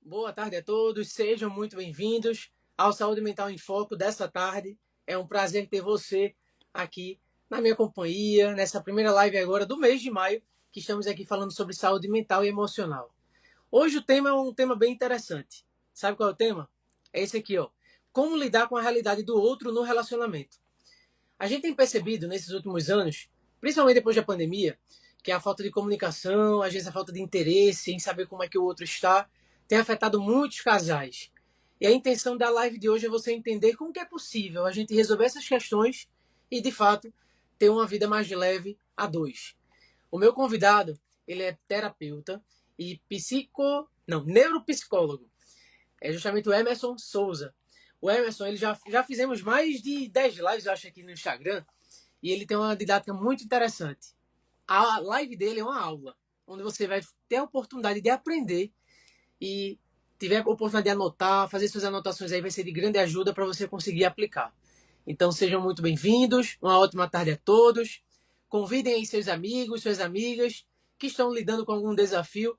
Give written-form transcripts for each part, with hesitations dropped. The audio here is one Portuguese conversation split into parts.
Boa tarde a todos, sejam muito bem-vindos ao Saúde Mental em Foco dessa tarde. É um prazer ter você aqui na minha companhia, nessa primeira live agora do mês de maio, que estamos aqui falando sobre saúde mental e emocional. Hoje o tema é um tema bem interessante. Sabe qual é o tema? É esse aqui, ó. Como lidar com a realidade do outro no relacionamento. A gente tem percebido nesses últimos anos, principalmente depois da pandemia, que a falta de comunicação, às vezes a falta de interesse em saber como é que o outro está, tem afetado muitos casais. E a intenção da live de hoje é você entender como que é possível a gente resolver essas questões e, de fato, ter uma vida mais leve a dois. O meu convidado, ele é terapeuta e neuropsicólogo. É justamente o Emerson Souza. O Emerson, ele já fizemos mais de 10 lives, eu acho, aqui no Instagram, e ele tem uma didática muito interessante. A live dele é uma aula, onde você vai ter a oportunidade de aprender e tiver a oportunidade de anotar, fazer suas anotações aí, vai ser de grande ajuda para você conseguir aplicar. Então sejam muito bem-vindos, uma ótima tarde a todos. Convidem aí seus amigos, suas amigas que estão lidando com algum desafio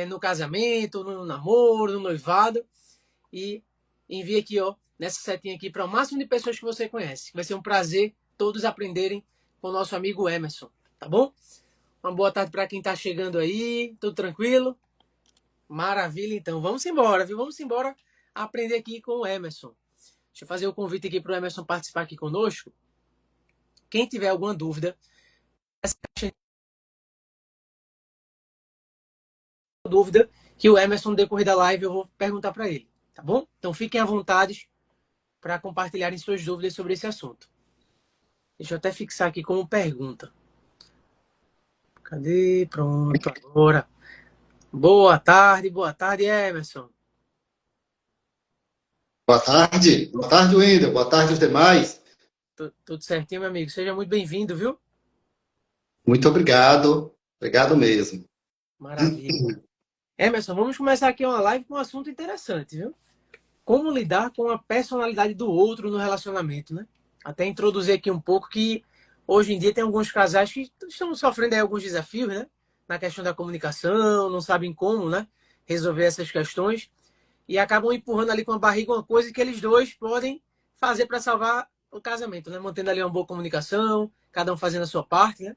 no casamento, no namoro, no noivado, e envie aqui, ó, nessa setinha aqui para o máximo de pessoas que você conhece. Vai ser um prazer todos aprenderem com o nosso amigo Emerson, tá bom? Uma boa tarde para quem está chegando aí, tudo tranquilo? Maravilha, então. Vamos embora, viu? Vamos embora aprender aqui com o Emerson. Deixa eu fazer o convite aqui para o Emerson participar aqui conosco. Quem tiver alguma dúvida, que o Emerson, no decorrer da live, eu vou perguntar para ele, tá bom? Então fiquem à vontade para compartilharem suas dúvidas sobre esse assunto. Deixa eu até fixar aqui como pergunta. Cadê? Pronto, agora. Boa tarde, Emerson. Boa tarde, Wendel. Boa tarde, os demais. Tudo certinho, meu amigo? Seja muito bem-vindo, viu? Muito obrigado. Obrigado mesmo. Maravilha. Emerson, vamos começar aqui uma live com um assunto interessante, viu? Como lidar com a personalidade do outro no relacionamento, né? Até introduzir aqui um pouco que hoje em dia tem alguns casais que estão sofrendo aí alguns desafios, né? Na questão da comunicação, não sabem como, né? Resolver essas questões e acabam empurrando ali com a barriga uma coisa que eles dois podem fazer para salvar o casamento, né? Mantendo ali uma boa comunicação, cada um fazendo a sua parte, né?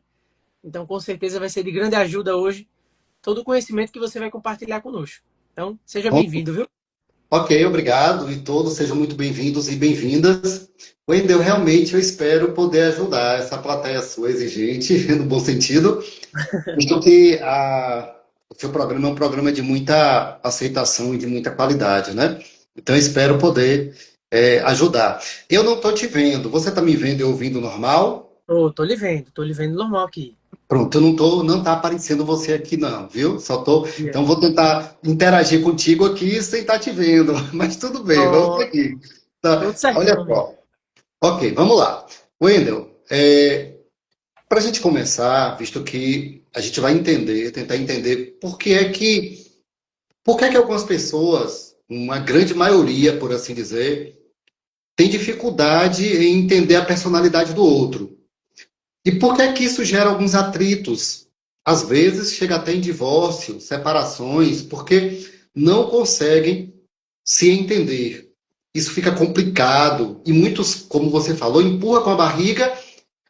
Então, com certeza vai ser de grande ajuda hoje todo o conhecimento que você vai compartilhar conosco. Então, seja Bom, bem-vindo, viu? ok, obrigado. E todos sejam muito bem-vindos e bem-vindas. Wendel, realmente eu espero poder ajudar essa plateia sua exigente, no bom sentido, visto que o seu programa é um programa de muita aceitação e de muita qualidade, né? Então eu espero poder ajudar. Eu não estou te vendo. Você está me vendo e ouvindo normal? Tô lhe vendo normal aqui. Pronto, eu não tá aparecendo você aqui não, viu? Yeah. Então vou tentar interagir contigo aqui sem estar te vendo, mas tudo bem, vamos Pronto, seguir. Tá, tudo certinho, olha meu amigo. só. Ok, vamos lá. Wendel, para a gente começar, visto que a gente vai tentar entender por que é que algumas pessoas, uma grande maioria, por assim dizer, tem dificuldade em entender a personalidade do outro. E por que é que isso gera alguns atritos? Às vezes chega até em divórcio, separações, porque não conseguem se entender. Isso fica complicado e muitos, como você falou, empurra com a barriga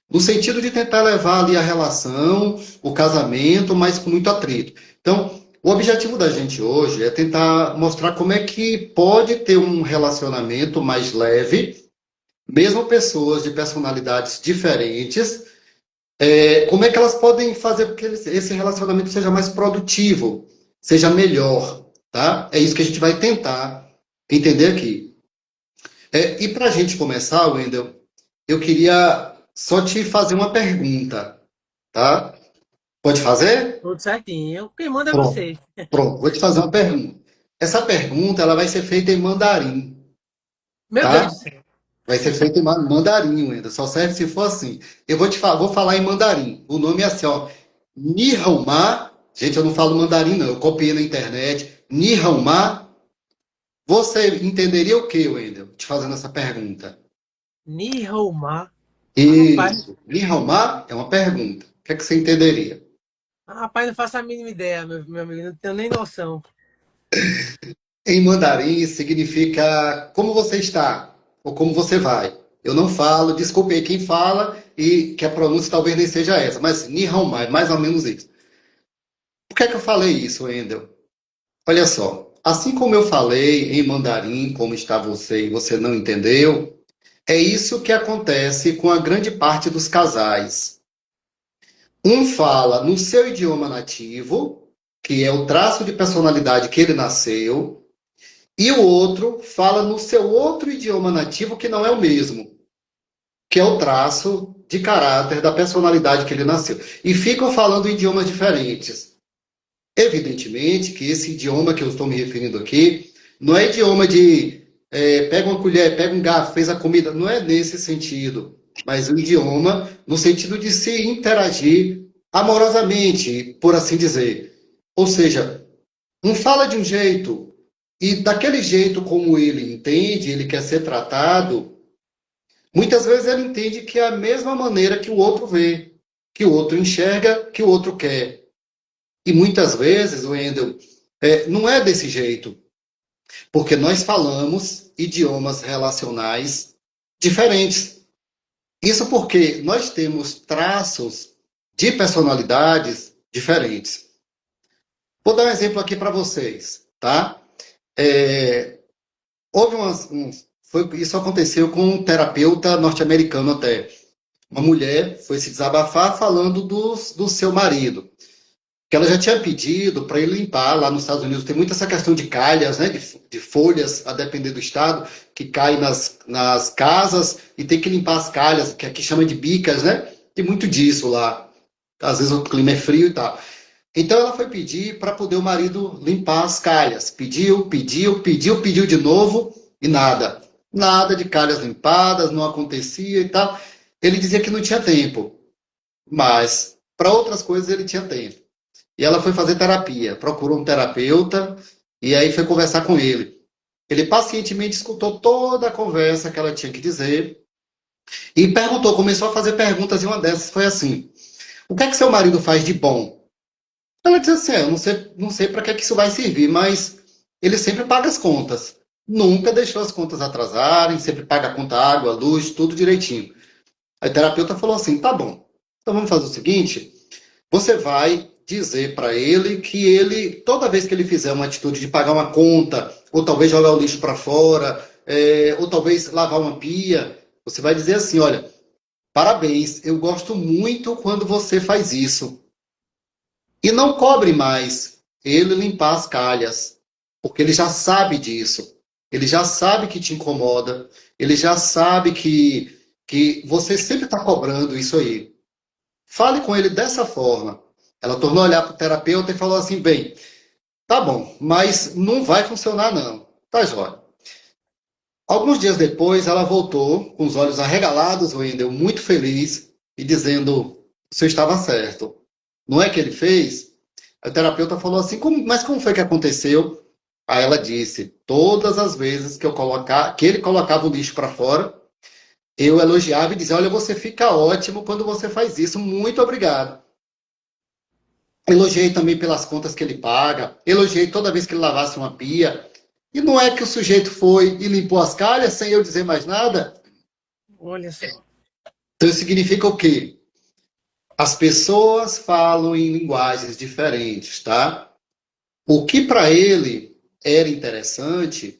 no sentido de tentar levar ali a relação, o casamento, mas com muito atrito. Então, o objetivo da gente hoje é tentar mostrar como é que pode ter um relacionamento mais leve, mesmo pessoas de personalidades diferentes, como é que elas podem fazer com que esse relacionamento seja mais produtivo, seja melhor, tá? É isso que a gente vai tentar entender aqui. E para a gente começar, Wendel, eu queria só te fazer uma pergunta, tá? Pode fazer? Tudo certinho. Quem manda é Pronto, você. pronto. Vou te fazer uma pergunta. Essa pergunta ela vai ser feita em mandarim, Meu Deus tá? do céu. Vai ser feita em mandarim, Wendel. Só serve se for assim. Eu vou te falar, vou falar em mandarim. O nome é assim, ó. Nihonma. Gente, eu não falo mandarim, não. Eu copiei na internet. Nihonma. Você entenderia o que, Wendel? Te fazendo essa pergunta. Nihonma. Rapaz, Isso. Nihonma é uma pergunta. O que é que você entenderia? não faço a mínima ideia, meu amigo. Não tenho nem noção. Em mandarim significa como você está ou como você vai. Eu não falo, desculpe aí quem fala e que a pronúncia talvez nem seja essa, mas Ni Hao Mai, mais ou menos isso. Por que é que eu falei isso, Wendel? Olha só, assim como eu falei em mandarim, como está você e você não entendeu, é isso que acontece com a grande parte dos casais. Um fala no seu idioma nativo, que é o traço de personalidade que ele nasceu, e o outro fala no seu outro idioma nativo, que não é o mesmo, que é o traço de caráter da personalidade que ele nasceu. E ficam falando idiomas diferentes. Evidentemente que esse idioma que eu estou me referindo aqui não é idioma de pega uma colher, pega um garfo, fez a comida, não é nesse sentido, mas o idioma no sentido de se interagir amorosamente, por assim dizer. Ou seja, um fala de um jeito e daquele jeito como ele entende, ele quer ser tratado, muitas vezes ele entende que é a mesma maneira que o outro vê, que o outro enxerga, que o outro quer. E muitas vezes, Wendel, não é desse jeito, porque nós falamos idiomas relacionais diferentes. Isso porque nós temos traços de personalidades diferentes. Vou dar um exemplo aqui para vocês, tá? É, houve isso aconteceu com um terapeuta norte-americano até. Uma mulher foi se desabafar falando do seu marido, que ela já tinha pedido para ele limpar lá nos Estados Unidos. Tem muita essa questão de calhas, né, de folhas, a depender do estado, que cai nas casas e tem que limpar as calhas, que aqui chama de bicas, né? Tem muito disso lá. Às vezes o clima é frio e tal. Então ela foi pedir para poder o marido limpar as calhas. Pediu, pediu, pediu, pediu de novo e nada. Nada de calhas limpadas, não acontecia e tal. Ele dizia que não tinha tempo, mas para outras coisas ele tinha tempo. E ela foi fazer terapia, procurou um terapeuta e aí foi conversar com ele. Ele pacientemente escutou toda a conversa que ela tinha que dizer e perguntou, começou a fazer perguntas e uma dessas foi assim: o que é que seu marido faz de bom? Ela disse assim: eu não sei para que é que isso vai servir, mas ele sempre paga as contas. Nunca deixou as contas atrasarem, sempre paga a conta, água, luz, tudo direitinho. Aí o terapeuta falou assim: tá bom, então vamos fazer o seguinte, você vai dizer para ele que ele, toda vez que ele fizer uma atitude de pagar uma conta, ou talvez jogar o lixo para fora, ou talvez lavar uma pia, você vai dizer assim: olha, parabéns, eu gosto muito quando você faz isso. E não cobre mais ele limpar as calhas, porque ele já sabe disso. Ele já sabe que te incomoda, ele já sabe que você sempre está cobrando isso aí. Fale com ele dessa forma. Ela tornou a olhar para o terapeuta e falou assim: bem, tá bom, mas não vai funcionar não. Tá, jóia. Alguns dias depois, ela voltou com os olhos arregalados, Wendel, muito feliz, e dizendo: o senhor estava certo. Não é que ele fez? A terapeuta falou assim: mas como foi que aconteceu? Aí ela disse: todas as vezes que ele colocava o lixo para fora, eu elogiava e dizia: olha, você fica ótimo quando você faz isso, muito obrigado. Elogiei também pelas contas que ele paga, elogiei toda vez que ele lavasse uma pia. E não é que o sujeito foi e limpou as calhas sem eu dizer mais nada? Olha só. Então isso significa o quê? As pessoas falam em linguagens diferentes, tá? O que para ele era interessante,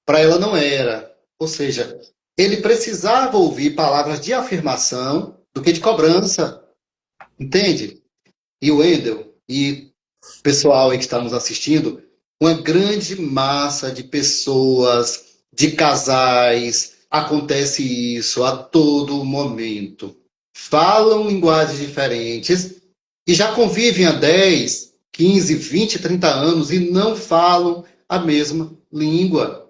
para ela não era. Ou seja, ele precisava ouvir palavras de afirmação do que de cobrança, entende? E o Wendel e o pessoal aí que está nos assistindo, uma grande massa de pessoas, de casais, acontece isso a todo momento. Falam linguagens diferentes e já convivem há 10, 15, 20, 30 anos e não falam a mesma língua.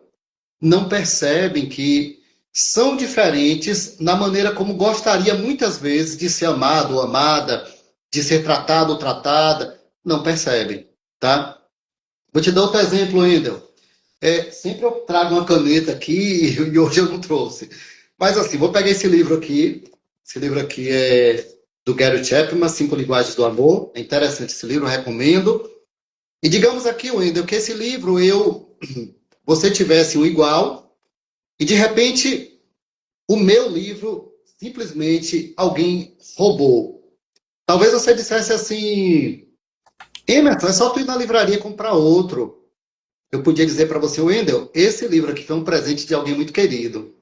Não percebem que são diferentes na maneira como gostaria muitas vezes de ser amado ou amada, de ser tratado ou tratada. Não percebem, tá? Vou te dar outro exemplo, Wendel. Sempre eu trago uma caneta aqui e hoje eu não trouxe. Mas assim, vou pegar esse livro aqui. Esse livro aqui é do Gary Chapman, Cinco Linguagens do Amor. É interessante esse livro, eu recomendo. E digamos aqui, Wendel, que esse livro você tivesse um igual e de repente o meu livro simplesmente alguém roubou. Talvez você dissesse assim, Emerson, é só tu ir na livraria comprar outro. Eu podia dizer para você, Wendel, esse livro aqui foi um presente de alguém muito querido.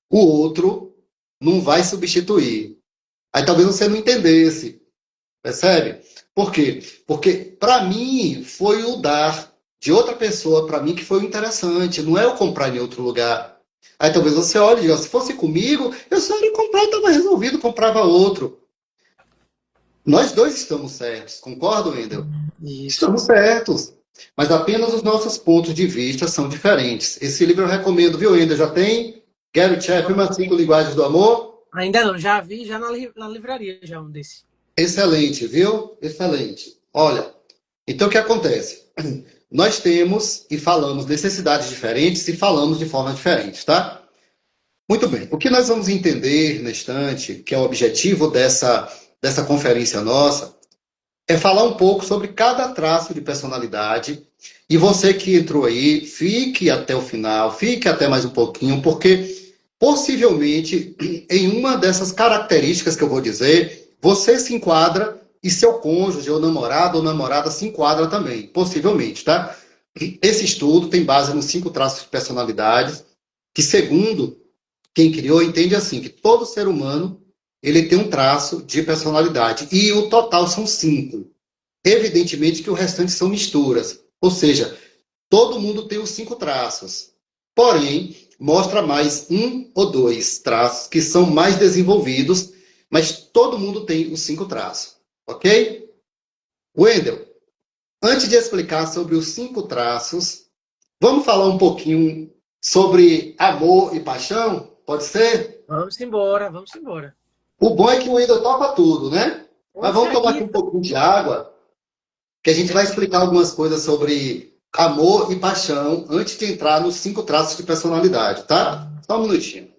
O outro não vai substituir. Aí talvez você não entendesse, percebe? Por quê? Porque para mim foi o dar de outra pessoa para mim que foi o interessante, não é eu comprar em outro lugar. Aí talvez você olhe e diga, se fosse comigo, eu só ia comprar e estava resolvido, comprava outro. Nós dois estamos certos, concorda, Wendel? Isso. Estamos certos. Mas apenas os nossos pontos de vista são diferentes. Esse livro eu recomendo, viu, Wendel? Já tem Gary Chapman, Cinco Linguagens do Amor. Ainda não, já vi já na livraria já um desse. Excelente, viu? Excelente. Olha, então o que acontece? Nós temos e falamos necessidades diferentes e falamos de formas diferentes, tá? Muito bem. O que nós vamos entender na estante, que é o objetivo dessa conferência nossa, é falar um pouco sobre cada traço de personalidade. E você que entrou aí, fique até o final, fique até mais um pouquinho, porque possivelmente em uma dessas características que eu vou dizer, você se enquadra e seu cônjuge, ou namorado ou namorada se enquadra também, possivelmente, tá? Esse estudo tem base nos 5 traços de personalidade, que segundo quem criou entende assim, que todo ser humano ele tem um traço de personalidade, e o total são 5. Evidentemente que o restante são misturas. Ou seja, todo mundo tem os 5 traços. Porém, mostra mais um ou 2 traços que são mais desenvolvidos, mas todo mundo tem os 5 traços. Ok? Wendel, antes de explicar sobre os 5 traços, vamos falar um pouquinho sobre amor e paixão? Pode ser? Vamos embora, vamos embora. O bom é que o Wendel topa tudo, né? Mas Poxa, vamos tomar aqui aqui um pouquinho de água, que a gente vai explicar algumas coisas sobre amor e paixão antes de entrar nos 5 traços de personalidade, tá? Só um minutinho.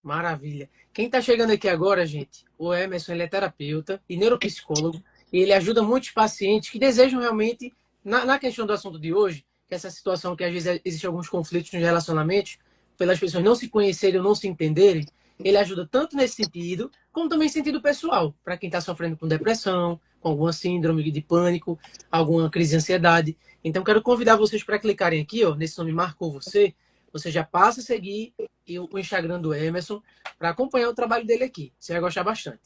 maravilha. Quem está chegando aqui agora, gente, o Emerson, ele é terapeuta e neuropsicólogo, e ele ajuda muitos pacientes que desejam realmente, na questão do assunto de hoje, que é essa situação que às vezes existe alguns conflitos nos relacionamentos, pelas pessoas não se conhecerem ou não se entenderem, ele ajuda tanto nesse sentido, como também em sentido pessoal, para quem está sofrendo com depressão, com alguma síndrome de pânico, alguma crise de ansiedade. Então, quero convidar vocês para clicarem aqui, ó, nesse nome Marcou Você já passa a seguir o Instagram do Emerson para acompanhar o trabalho dele aqui. Você vai gostar bastante.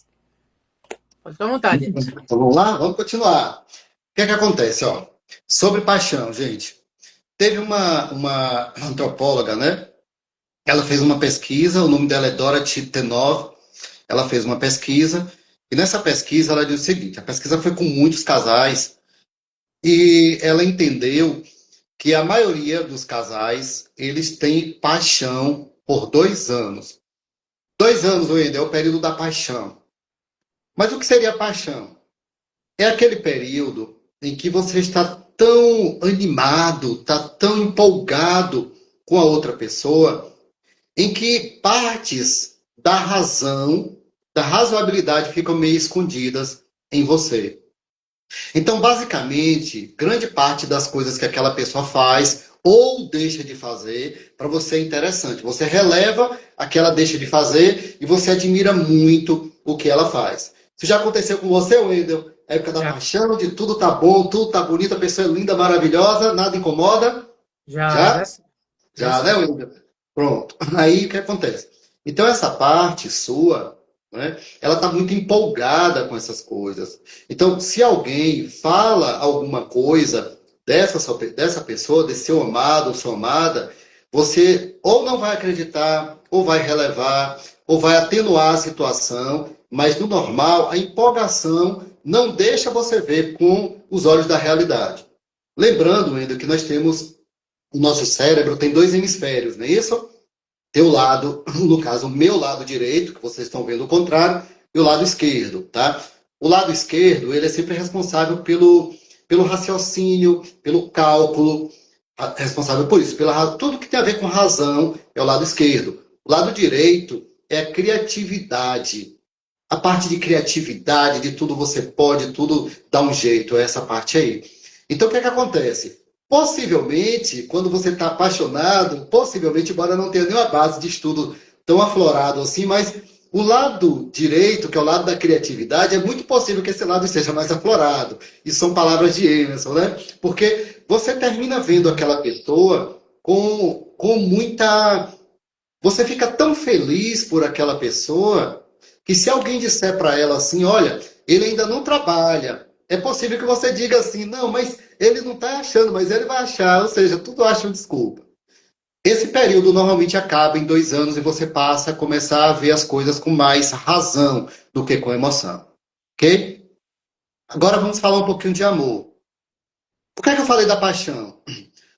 Pode ficar à vontade, Emerson. Então vamos lá? Vamos continuar. O que é que acontece, ó? Sobre paixão, gente. Teve uma antropóloga, né? Ela fez uma pesquisa, o nome dela é Dorothy Tenov. Ela fez uma pesquisa, e nessa pesquisa ela disse o seguinte: a pesquisa foi com muitos casais, e ela entendeu que a maioria dos casais, eles têm paixão por 2 anos. 2 anos, Wendel, é o período da paixão. Mas o que seria paixão? É aquele período em que você está tão animado, está tão empolgado com a outra pessoa, em que partes da razão, da razoabilidade ficam meio escondidas em você. Então, basicamente, grande parte das coisas que aquela pessoa faz ou deixa de fazer, para você é interessante. Você releva a que ela deixa de fazer e você admira muito o que ela faz. Isso já aconteceu com você, Wendel? Época da Já, paixão, de tudo tá bom, tudo tá bonito, a pessoa é linda, maravilhosa, nada incomoda? já, já, Já? já Já, né, sim. Wendel? Pronto. Aí o que acontece? Então, essa parte sua, né, ela está muito empolgada com essas coisas. Então, se alguém fala alguma coisa dessa pessoa, desse seu amado ou sua amada, você ou não vai acreditar, ou vai relevar, ou vai atenuar a situação, mas no normal, a empolgação não deixa você ver com os olhos da realidade. Lembrando ainda que nós temos, o nosso cérebro tem 2 hemisférios, não é isso? Teu lado, no caso, o meu lado direito, que vocês estão vendo o contrário, e o lado esquerdo, tá? O lado esquerdo, ele é sempre responsável pelo raciocínio, pelo cálculo, responsável por isso, tudo que tem a ver com razão é o lado esquerdo. O lado direito é a criatividade. A parte de criatividade, de tudo você pode, tudo dá um jeito, é essa parte aí. Então, o que é que acontece? Possivelmente, quando você está apaixonado, possivelmente, embora não tenha nenhuma base de estudo tão aflorado assim, mas o lado direito, que é o lado da criatividade, é muito possível que esse lado esteja mais aflorado. E são palavras de Emerson, né? Porque você termina vendo aquela pessoa com muita. Você fica tão feliz por aquela pessoa que se alguém disser para ela assim, olha, ele ainda não trabalha, é possível que você diga assim, não, mas ele não está achando, mas ele vai achar, ou seja, tudo acha uma desculpa. Esse período normalmente acaba em 2 anos e você passa a começar a ver as coisas com mais razão do que com emoção, ok? Agora vamos falar um pouquinho de amor. Por que é que eu falei da paixão?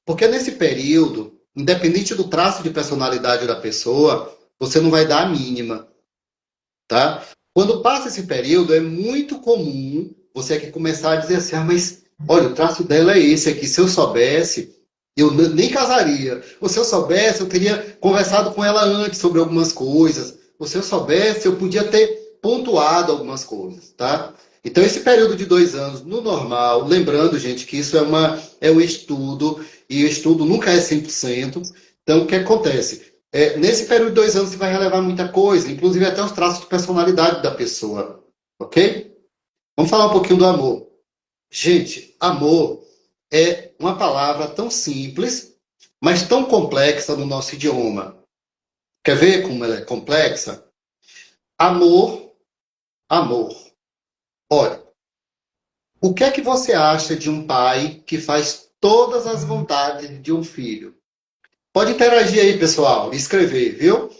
Porque nesse período, independente do traço de personalidade da pessoa, você não vai dar a mínima, tá? Quando passa esse período, é muito comum você aqui começar a dizer assim, ah, mas olha, o traço dela é esse aqui. Se eu soubesse, eu nem casaria. Ou se eu soubesse, eu teria conversado com ela antes sobre algumas coisas. Ou se eu soubesse, eu podia ter pontuado algumas coisas, tá? Então, esse período de 2 anos, no normal, lembrando, gente, que isso é um estudo, e o estudo nunca é 100%. Então, o que acontece? Nesse período de 2 anos, você vai relevar muita coisa, inclusive até os traços de personalidade da pessoa, ok? Vamos falar um pouquinho do amor. Gente, amor é uma palavra tão simples, mas tão complexa no nosso idioma. Quer ver como ela é complexa? Amor, amor. Olha, o que é que você acha de um pai que faz todas as vontades de um filho? Pode interagir aí, pessoal, e escrever, viu?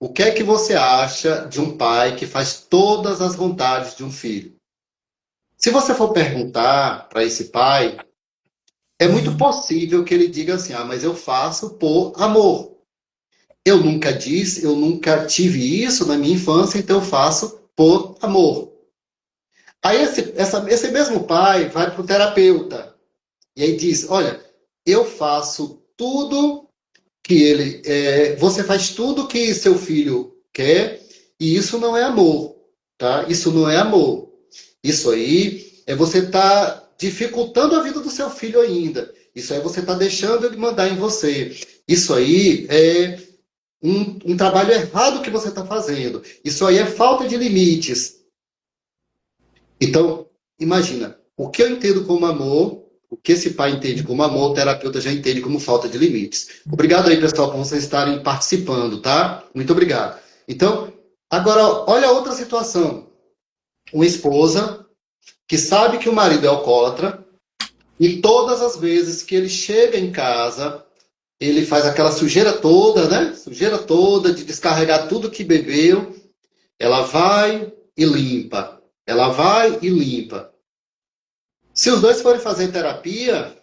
O que é que você acha de um pai que faz todas as vontades de um filho? Se você for perguntar para esse pai, é muito possível que ele diga assim: ah, mas eu faço por amor. Eu nunca disse, eu nunca tive isso na minha infância, então eu faço por amor. Aí esse mesmo pai vai para o terapeuta e aí diz: olha, eu faço tudo que você faz tudo que seu filho quer e isso não é amor, tá? Isso não é amor. Isso aí é você tá dificultando a vida do seu filho ainda. Isso aí você tá deixando ele mandar em você. Isso aí é um trabalho errado que você está fazendo. Isso aí é falta de limites. Então, imagina, o que eu entendo como amor, o que esse pai entende como amor, o terapeuta já entende como falta de limites. Obrigado aí, pessoal, por vocês estarem participando, tá? Muito obrigado. Então, agora, olha outra situação. Uma esposa que sabe que o marido é alcoólatra e todas as vezes que ele chega em casa, ele faz aquela sujeira toda, né? Sujeira toda de descarregar tudo que bebeu. Ela vai e limpa. Ela vai e limpa. Se os dois forem fazer terapia,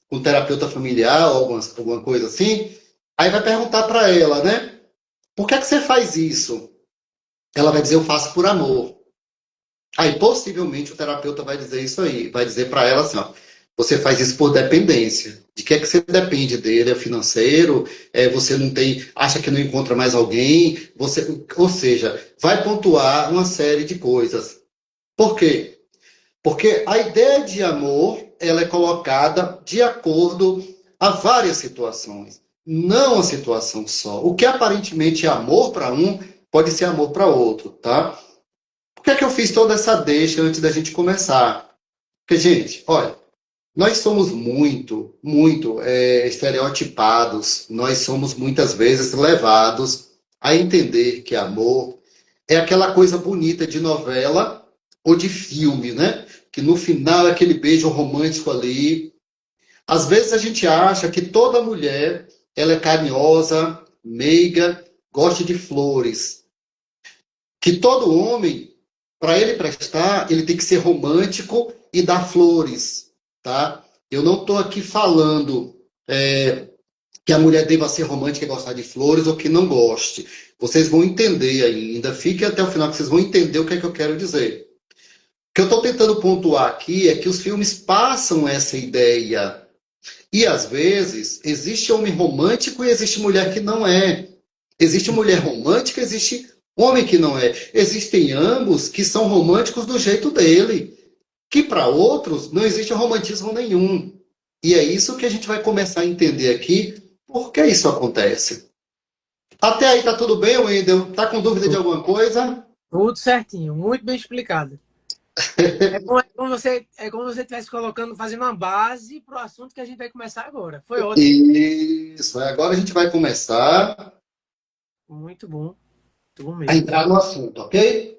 com um terapeuta familiar ou alguma coisa assim, aí vai perguntar para ela, né? Por que é que você faz isso? Ela vai dizer, eu faço por amor. Aí, possivelmente, o terapeuta vai dizer isso aí. Vai dizer para ela assim, ó, você faz isso por dependência. De que é que você depende dele? É financeiro? Você não tem, acha que não encontra mais alguém? Ou seja, vai pontuar uma série de coisas. Por quê? Porque a ideia de amor, ela é colocada de acordo a várias situações, não a situação só. O que aparentemente é amor para um, pode ser amor para outro, tá? Por que é que eu fiz toda essa deixa antes da gente começar? Porque, gente, olha, nós somos muito estereotipados, nós somos muitas vezes levados a entender que amor é aquela coisa bonita de novela ou de filme, né? Que no final é aquele beijo romântico ali. Às vezes a gente acha que toda mulher ela é carinhosa, meiga, gosta de flores. Que todo homem, para ele prestar, ele tem que ser romântico e dar flores, tá? Eu não estou aqui falando que a mulher deva ser romântica e gostar de flores ou que não goste. Vocês vão entender ainda. Fiquem até o final que vocês vão entender o que é que eu quero dizer. O que eu estou tentando pontuar aqui é que os filmes passam essa ideia. E, às vezes, existe homem romântico e existe mulher que não é. Existe mulher romântica, existe homem que não é. Existem ambos que são românticos do jeito dele. que para outros não existe romantismo nenhum. E é isso que a gente vai começar a entender aqui, por que isso acontece. Até aí tá tudo bem, Wendel? Tá com dúvida de alguma coisa? Tudo certinho, muito bem explicado. É como você estivesse colocando, fazendo uma base para o assunto que a gente vai começar agora. Foi ótimo. Isso. Agora a gente vai começar Muito bom. Muito bom a mesmo. entrar no assunto, ok?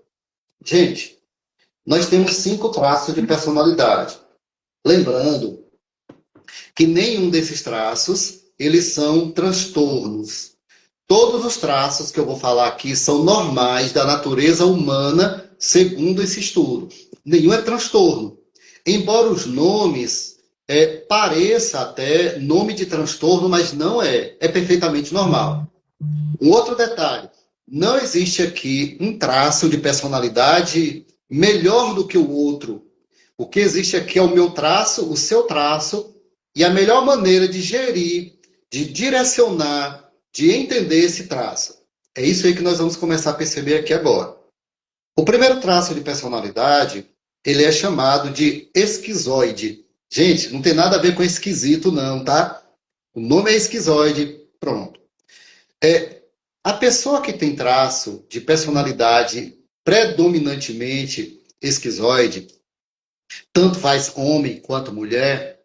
Gente, nós temos 5 traços de personalidade. Lembrando que nenhum desses traços, eles são transtornos. Todos os traços que eu vou falar aqui são normais da natureza humana, segundo esse estudo. Nenhum é transtorno. Embora os nomes pareça até nome de transtorno, mas não é. É perfeitamente normal. Um outro detalhe: não existe aqui um traço de personalidade melhor do que o outro. O que existe aqui é o meu traço, o seu traço, e a melhor maneira de gerir, de direcionar, de entender esse traço. É isso aí que nós vamos começar a perceber aqui agora. O primeiro traço de personalidade, ele é chamado de esquizoide. Gente, não tem nada a ver com esquisito, não, tá? O nome é esquizoide. Pronto. A pessoa que tem traço de personalidade predominantemente esquizoide, tanto faz homem quanto mulher,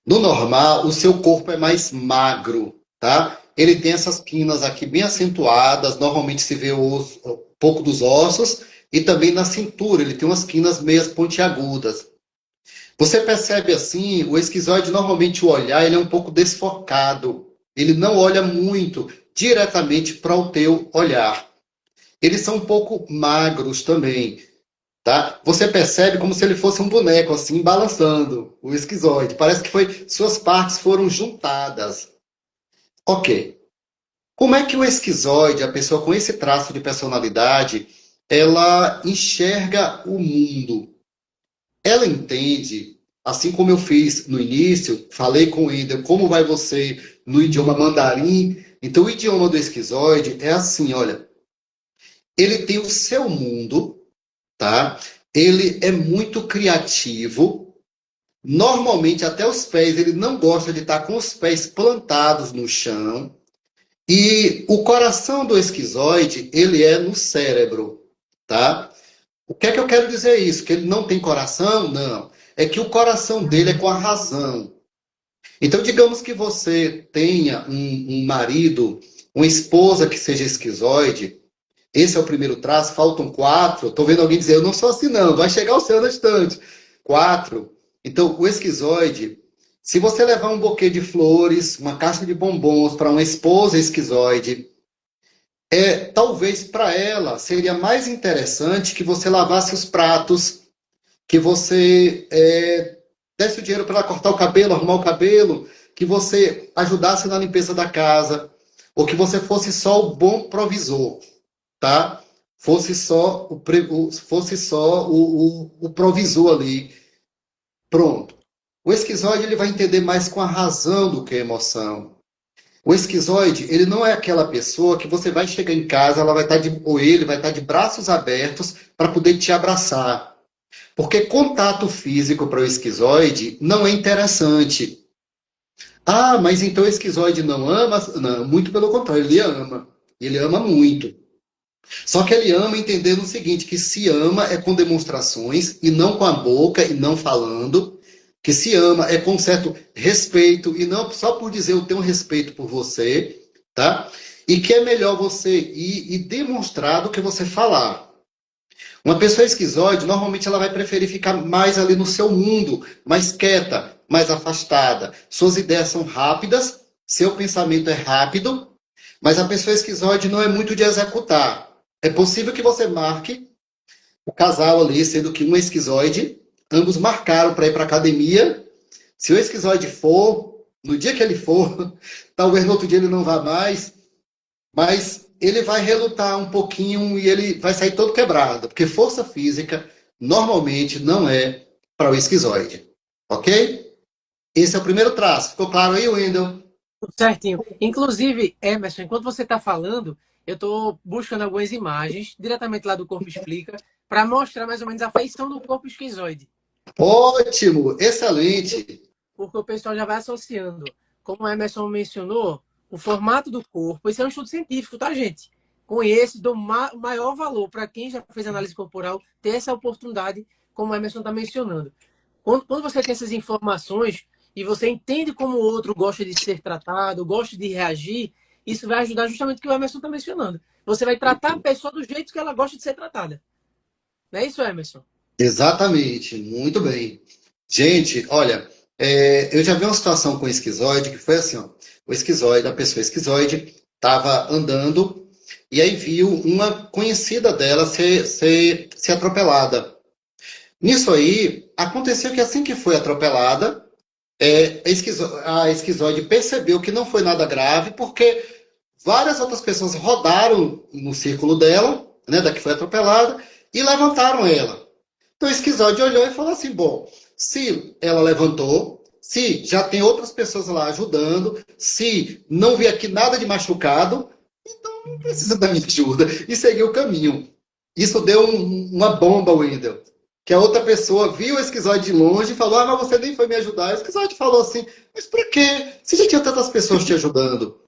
no normal, o seu corpo é mais magro, tá? Ele tem essas quinas aqui bem acentuadas, normalmente se vê um pouco dos ossos, e também na cintura, ele tem umas quinas meias pontiagudas. Você percebe assim, o esquizoide, normalmente o olhar, ele é um pouco desfocado. Ele não olha muito diretamente para o teu olhar. Eles são um pouco magros também, tá? Você percebe como se ele fosse um boneco, assim, balançando, o esquizoide. Parece que suas partes foram juntadas. Ok. Como é que o esquizoide, a pessoa com esse traço de personalidade, ela enxerga o mundo? Ela entende, assim como eu fiz no início, falei com o Ida, como vai você no idioma mandarim? Então, o idioma do esquizoide é assim, olha, ele tem o seu mundo, tá? Ele é muito criativo. Normalmente, até os pés, ele não gosta de estar com os pés plantados no chão. E o coração do esquizoide, ele é no cérebro, tá? O que é que eu quero dizer isso? Que ele não tem coração? Não. É que o coração dele é com a razão. Então, digamos que você tenha um marido, uma esposa que seja esquizoide, esse é o primeiro traço, faltam 4. Estou vendo alguém dizer, eu não sou assim não, vai chegar o seu na estante. 4. Então, o esquizoide, se você levar um buquê de flores, uma caixa de bombons para uma esposa esquizoide, talvez para ela seria mais interessante que você lavasse os pratos, que você desse o dinheiro para ela cortar o cabelo, arrumar o cabelo, que você ajudasse na limpeza da casa, ou que você fosse só o bom provisor, tá? Fosse só o provisor ali. Pronto. O esquizoide ele vai entender mais com a razão do que a emoção. O esquizoide, ele não é aquela pessoa que você vai chegar em casa, ela vai estar ou ele vai estar de braços abertos para poder te abraçar. Porque contato físico para o esquizoide não é interessante. Ah, mas então o esquizoide não ama? Não, muito pelo contrário, ele ama. Ele ama muito. Só que ele ama entendendo o seguinte, que se ama é com demonstrações e não com a boca e não falando, que se ama é com certo respeito e não só por dizer eu tenho respeito por você, tá? E que é melhor você ir e demonstrar do que você falar. Uma pessoa esquizoide, normalmente ela vai preferir ficar mais ali no seu mundo, mais quieta, mais afastada. Suas ideias são rápidas, seu pensamento é rápido, mas a pessoa esquizoide não é muito de executar. É possível que você marque o casal ali, sendo que um é esquizoide, ambos marcaram para ir para academia. Se o esquizoide for, no dia que ele for, talvez no outro dia ele não vá mais, mas ele vai relutar um pouquinho e ele vai sair todo quebrado, porque força física normalmente não é para o esquizoide. Ok? Esse é o primeiro traço. Ficou claro aí, Wendel? Tudo certinho. Inclusive, Emerson, enquanto você está falando, eu estou buscando algumas imagens, diretamente lá do Corpo Explica, para mostrar mais ou menos a feição do corpo esquizoide. Ótimo, excelente. Porque o pessoal já vai associando, como o Emerson mencionou, o formato do corpo. Esse é um estudo científico, tá, gente? Com esse, dou maior valor para quem já fez análise corporal ter essa oportunidade, como o Emerson está mencionando. Quando você tem essas informações e você entende como o outro gosta de ser tratado, gosta de reagir, isso vai ajudar justamente o que o Emerson está mencionando. Você vai tratar a pessoa do jeito que ela gosta de ser tratada. Não é isso, Emerson? Exatamente, muito bem. Gente, olha, eu já vi uma situação com o esquizoide que foi assim, ó, o esquizoide, a pessoa esquizoide, estava andando e aí viu uma conhecida dela ser atropelada. Nisso aí, aconteceu que assim que foi atropelada, a esquizoide percebeu que não foi nada grave, porque várias outras pessoas rodaram no círculo dela, né, da que foi atropelada, e levantaram ela. Então o esquizoide olhou e falou assim: bom, se ela levantou, se já tem outras pessoas lá ajudando, se não vi aqui nada de machucado, então não precisa da minha ajuda. E seguiu o caminho. Isso deu uma bomba, Wendel. Que a outra pessoa viu o esquizoide de longe e falou: ah, mas você nem foi me ajudar. E o esquizoide falou assim: mas por quê? Se já tinha tantas pessoas te ajudando.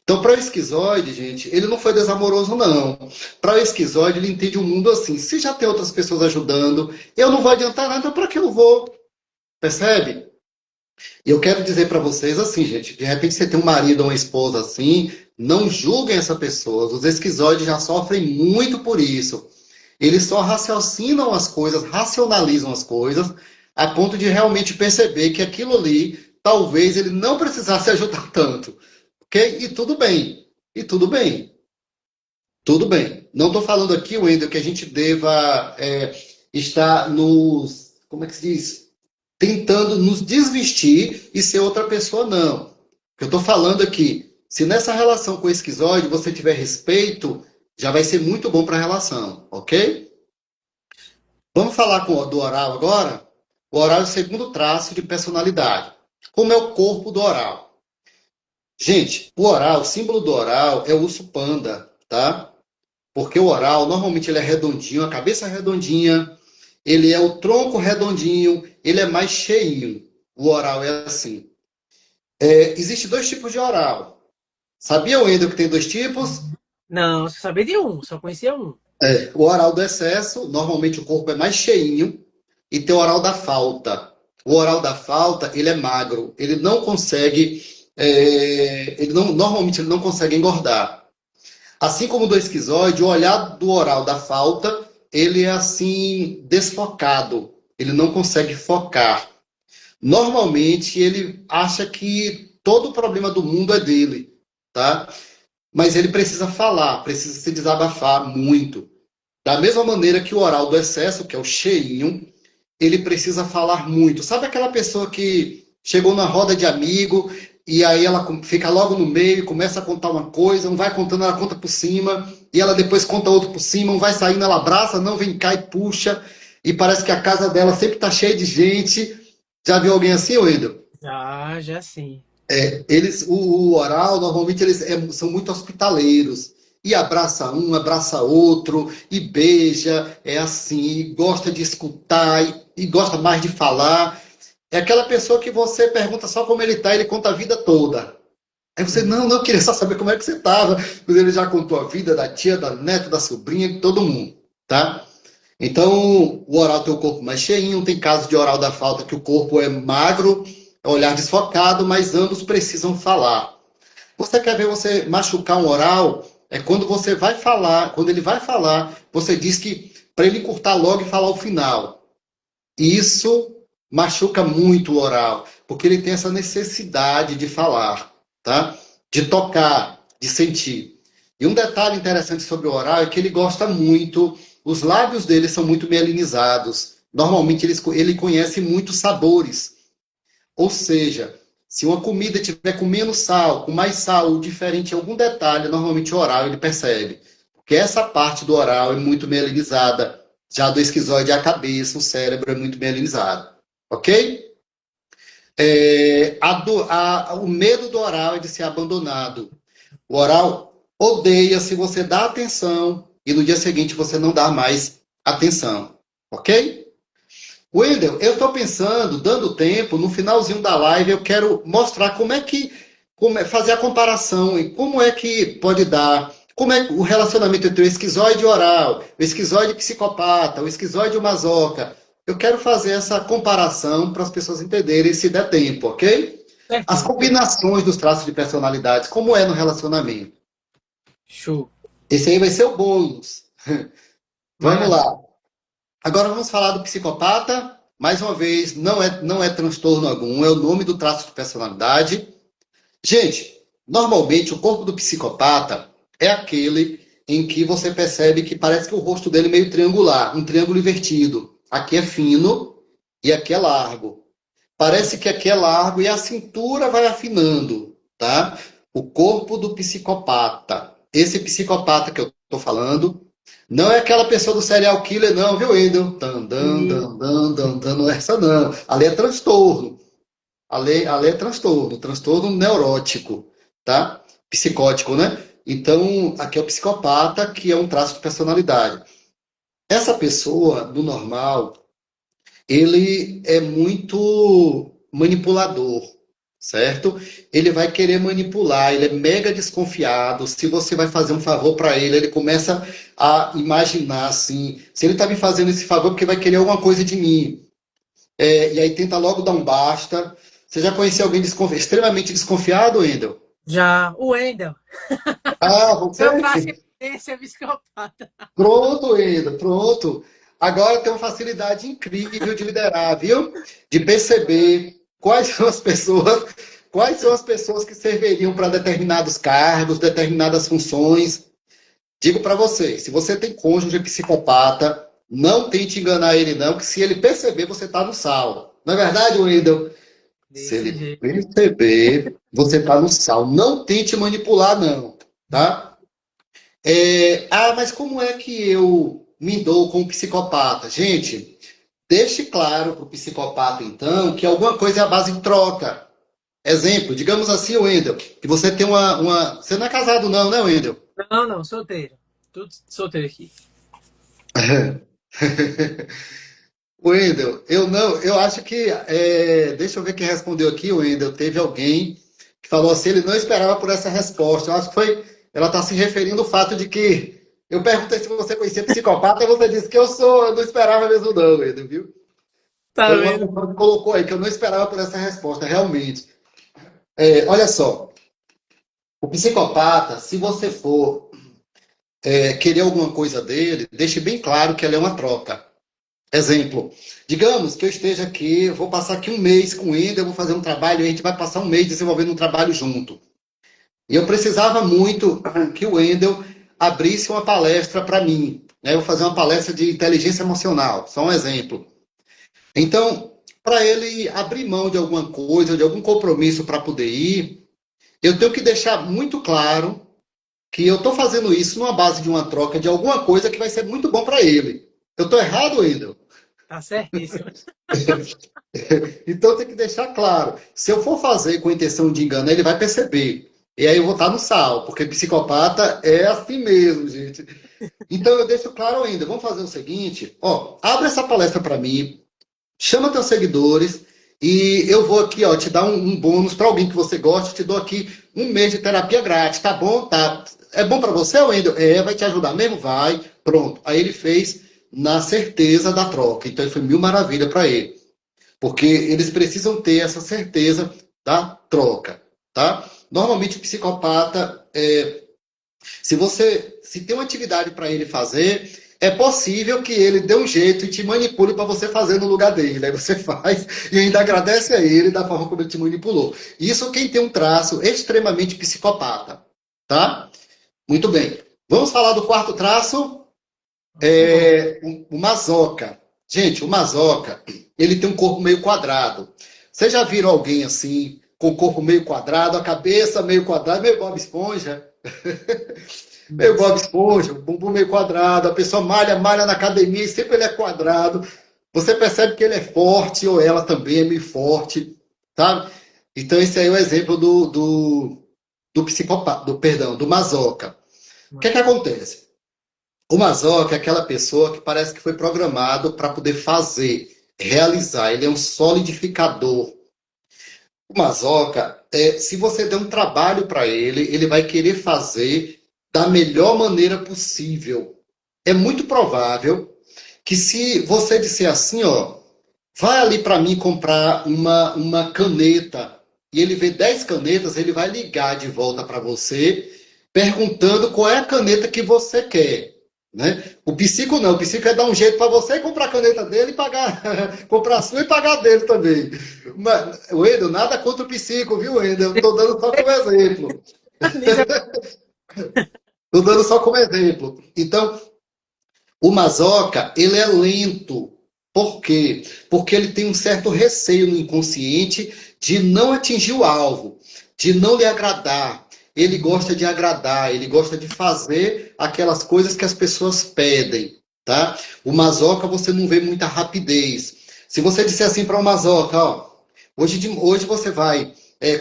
Então, para o esquizoide, gente, ele não foi desamoroso, não. Para o esquizoide, ele entende o mundo assim: se já tem outras pessoas ajudando, eu não vou adiantar nada, para que eu vou? Percebe? E eu quero dizer para vocês assim, gente: de repente você tem um marido ou uma esposa assim, não julguem essa pessoa. Os esquizoides já sofrem muito por isso. Eles só raciocinam as coisas, racionalizam as coisas, a ponto de realmente perceber que aquilo ali, talvez ele não precisasse ajudar tanto. Ok? E tudo bem. E tudo bem. Tudo bem. Não estou falando aqui, Wendel, que a gente deva estar nos, como é que se diz? Tentando nos desvestir e ser outra pessoa, não. O que eu estou falando aqui, se nessa relação com o esquizoide você tiver respeito, já vai ser muito bom para a relação, ok? Vamos falar do oral agora? O oral é o segundo traço de personalidade. Como é o corpo do oral? Gente, o oral, o símbolo do oral é o urso panda, tá? Porque o oral, normalmente ele é redondinho, a cabeça é redondinha, ele é o tronco redondinho, ele é mais cheinho. O oral é assim. Existem dois tipos de oral. Sabia, Wendel, que tem dois tipos? Não, só sabia de um, só conhecia um. O oral do excesso, normalmente o corpo é mais cheinho, e tem o oral da falta. O oral da falta, ele é magro, ele não consegue, normalmente ele não consegue engordar. Assim como o do esquizoide, o olhar do oral da falta, ele é assim, desfocado. Ele não consegue focar. Normalmente, ele acha que todo o problema do mundo é dele, tá? Mas ele precisa falar, precisa se desabafar muito. Da mesma maneira que o oral do excesso, que é o cheinho, ele precisa falar muito. Sabe aquela pessoa que chegou na roda de amigo e aí ela fica logo no meio, começa a contar uma coisa, não vai contando, ela conta por cima, e ela depois conta outra por cima, não vai saindo, ela abraça, não vem cá e puxa, e parece que a casa dela sempre está cheia de gente. Já viu alguém assim, Wendel? Já sim. O oral, normalmente, eles são muito hospitaleiros. E abraça um, abraça outro, e beija, é assim, e gosta de escutar, e gosta mais de falar. É aquela pessoa que você pergunta só como ele está, ele conta a vida toda. Aí você, Uhum. não, queria só saber como é que você estava. Mas ele já contou a vida da tia, da neta, da sobrinha, de todo mundo, tá? Então, o oral tem o corpo mais cheinho, tem casos de oral da falta que o corpo é magro, é olhar desfocado, mas ambos precisam falar. Você quer ver você machucar um oral? É quando você vai falar, quando ele vai falar, você diz que para ele cortar logo e falar o final. Isso machuca muito o oral, porque ele tem essa necessidade de falar, tá? De tocar, de sentir. E um detalhe interessante sobre o oral é que ele gosta muito, os lábios dele são muito mielinizados. Normalmente ele conhece muitos sabores. Ou seja, se uma comida tiver com menos sal, com mais sal, ou diferente em algum detalhe, normalmente o oral ele percebe. Porque essa parte do oral é muito mielinizada. Já do esquizoide, a cabeça, o cérebro é muito mielinizado. Ok? O medo do oral é de ser abandonado. O oral odeia se você dá atenção e no dia seguinte você não dá mais atenção. Ok? Wendel, eu estou pensando, dando tempo, no finalzinho da live, eu quero mostrar fazer a comparação e como é que pode dar, como é o relacionamento entre o esquizoide oral, o esquizoide psicopata, o esquizoide masoca. Eu quero fazer essa comparação para as pessoas entenderem se der tempo, ok? As Certinho. combinações dos traços de personalidade, como é no relacionamento. Show. Esse aí vai ser o bônus. Vamos Massa. lá. Agora vamos falar do psicopata. Mais uma vez, não é transtorno algum, é o nome do traço de personalidade. Gente, normalmente o corpo do psicopata é aquele em que você percebe que parece que o rosto dele é meio triangular, um triângulo invertido. Aqui é fino e aqui é largo. Parece que aqui é largo e a cintura vai afinando, tá? O corpo do psicopata. Esse psicopata que eu estou falando não é aquela pessoa do serial killer, não, viu, Wendel? Dan, dan, E dan, dan, dan, dan, não é essa não. Ali é transtorno. Ali é transtorno, transtorno neurótico, tá? Psicótico, né? Então, aqui é o psicopata, que é um traço de personalidade. Essa pessoa, do normal, ele é muito manipulador, certo? Ele vai querer manipular, ele é mega desconfiado. Se você vai fazer um favor para ele, ele começa a imaginar assim: se ele está me fazendo esse favor, porque vai querer alguma coisa de mim. E aí tenta logo dar um basta. Você já conheceu alguém extremamente desconfiado, Wendel? já o Wendel. Ah, Meu traço você? esse é psicopata. Pronto, Wendel, pronto. Agora tem uma facilidade incrível de liderar, viu? De perceber quais são as pessoas que serviriam para determinados cargos, determinadas funções. Digo para você, se você tem cônjuge psicopata, não tente enganar ele não, que se ele perceber, você está no sal. Não é verdade, Wendel? Se Desse ele jeito. perceber, você está no sal. Não tente manipular, não, tá? Mas como é que eu me dou com o psicopata? Gente, deixe claro para o psicopata, então, que alguma coisa é a base de troca. Exemplo, digamos assim, Wendel, que você tem Você não é casado, não, né, Wendel? Não, não, solteiro. Tudo solteiro aqui. Wendel, eu não, eu acho que. Deixa eu ver quem respondeu aqui, Wendel. Teve alguém que falou assim, ele não esperava por essa resposta. Eu acho que foi. Ela está se referindo ao fato de que. Eu perguntei se você conhecia psicopata e você disse que eu não esperava mesmo, não, Wendel, viu? Tá Foi uma vendo? pessoa que colocou aí que eu não esperava por essa resposta, realmente. Olha só, o psicopata, se você for querer alguma coisa dele, deixe bem claro que ela é uma troca. Exemplo, digamos que eu esteja aqui, eu vou passar aqui um mês com ele, eu vou fazer um trabalho, e a gente vai passar um mês desenvolvendo um trabalho junto. E eu precisava muito que o Wendel abrisse uma palestra para mim. Né? Eu vou fazer uma palestra de inteligência emocional, só um exemplo. Então, para ele abrir mão de alguma coisa, de algum compromisso para poder ir, eu tenho que deixar muito claro que eu estou fazendo isso numa base de uma troca de alguma coisa que vai ser muito bom para ele. Eu estou errado, Wendel? Tá certíssimo. Então tem que deixar claro. Se eu for fazer com a intenção de enganar, ele vai perceber. E aí eu vou estar no sal, porque psicopata é assim mesmo, gente. Então eu deixo claro ainda. Vamos fazer o seguinte: ó, abre essa palestra para mim, chama teus seguidores e eu vou aqui, ó, te dar um bônus para alguém que você gosta. Te dou aqui um mês de terapia grátis, tá bom? Tá. É bom para você, Wendel? Vai te ajudar mesmo? Vai. Pronto. Aí ele fez na certeza da troca. Então foi mil maravilha para ele. Porque eles precisam ter essa certeza da troca, tá? Normalmente o psicopata, se tem uma atividade para ele fazer, é possível que ele dê um jeito e te manipule para você fazer no lugar dele. Aí você faz e ainda agradece a ele da forma como ele te manipulou. Isso quem tem um traço extremamente psicopata, tá? Muito bem. Vamos falar do quarto traço, Vamos embora. o masoca. Gente, o masoca, ele tem um corpo meio quadrado. Vocês já viram alguém assim, com o corpo meio quadrado, a cabeça meio quadrada, meio Bob Esponja? Meio Bob Isso. Esponja, o bumbum meio quadrado, a pessoa malha na academia e sempre ele é quadrado. Você percebe que ele é forte, ou ela também é meio forte, sabe? Então, esse aí é o exemplo do psicopata, perdão, do masoca. O que é que acontece? O masoca é aquela pessoa que parece que foi programado para poder fazer. realizar, ele é um solidificador. O Mazoca, se você der um trabalho para ele, ele vai querer fazer da melhor maneira possível. É muito provável que se você disser assim, ó, vai ali para mim comprar uma caneta, e ele vê 10 canetas, ele vai ligar de volta para você, perguntando qual é a caneta que você quer. Né? O psico não, o psico é dar um jeito para você comprar a caneta dele e pagar, comprar a sua e pagar a dele também. Mas, Wendel, nada contra o psico, viu, Wendel? Estou dando só como exemplo. Estou dando só como exemplo. Então, o Mazoca, ele é lento. Por quê? Porque ele tem um certo receio no inconsciente de não atingir o alvo, de não lhe agradar. Ele gosta de agradar, ele gosta de fazer aquelas coisas que as pessoas pedem, tá? O Mazoca, você não vê muita rapidez. Se você disser assim para o Mazoca, ó, hoje você vai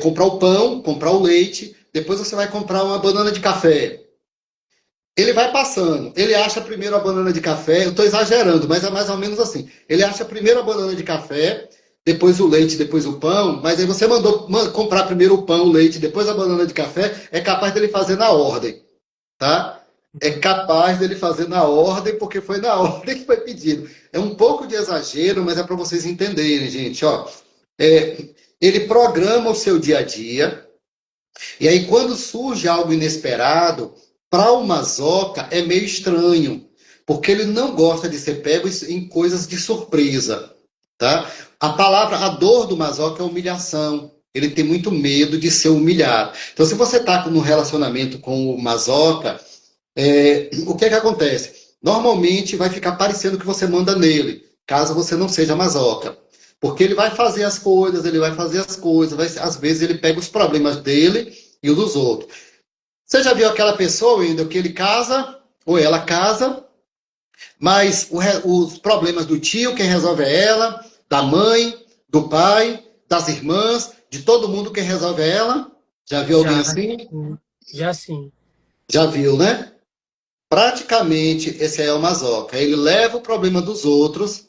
comprar o pão, comprar o leite, depois você vai comprar uma banana de café. Ele vai passando. Ele acha primeiro a banana de café. Eu estou exagerando, mas é mais ou menos assim. Ele acha primeiro a banana de café, depois o leite, depois o pão. Mas aí você mandou comprar primeiro o pão, o leite, depois a banana de café. É capaz dele fazer na ordem, tá? É capaz dele fazer na ordem, porque foi na ordem que foi pedido. É um pouco de exagero, mas é para vocês entenderem, gente. Ó, ele programa o seu dia a dia. E aí, quando surge algo inesperado, para o Mazoca é meio estranho, porque ele não gosta de ser pego em coisas de surpresa, tá? A dor do Mazoca é humilhação. Ele tem muito medo de ser humilhado. Então, se você está no relacionamento com o Mazoca, o que é que acontece? Normalmente vai ficar parecendo que você manda nele, caso você não seja Mazoca. Porque ele vai fazer as coisas, às vezes ele pega os problemas dele e os dos outros. Você já viu aquela pessoa, ainda que ele casa, ou ela casa, mas os problemas do tio, quem resolve é ela, da mãe, do pai, das irmãs, de todo mundo, quem resolve é ela? Já viu alguém Já, assim? já sim. Já viu, né? Praticamente, esse aí é o Mazoca. Ele leva o problema dos outros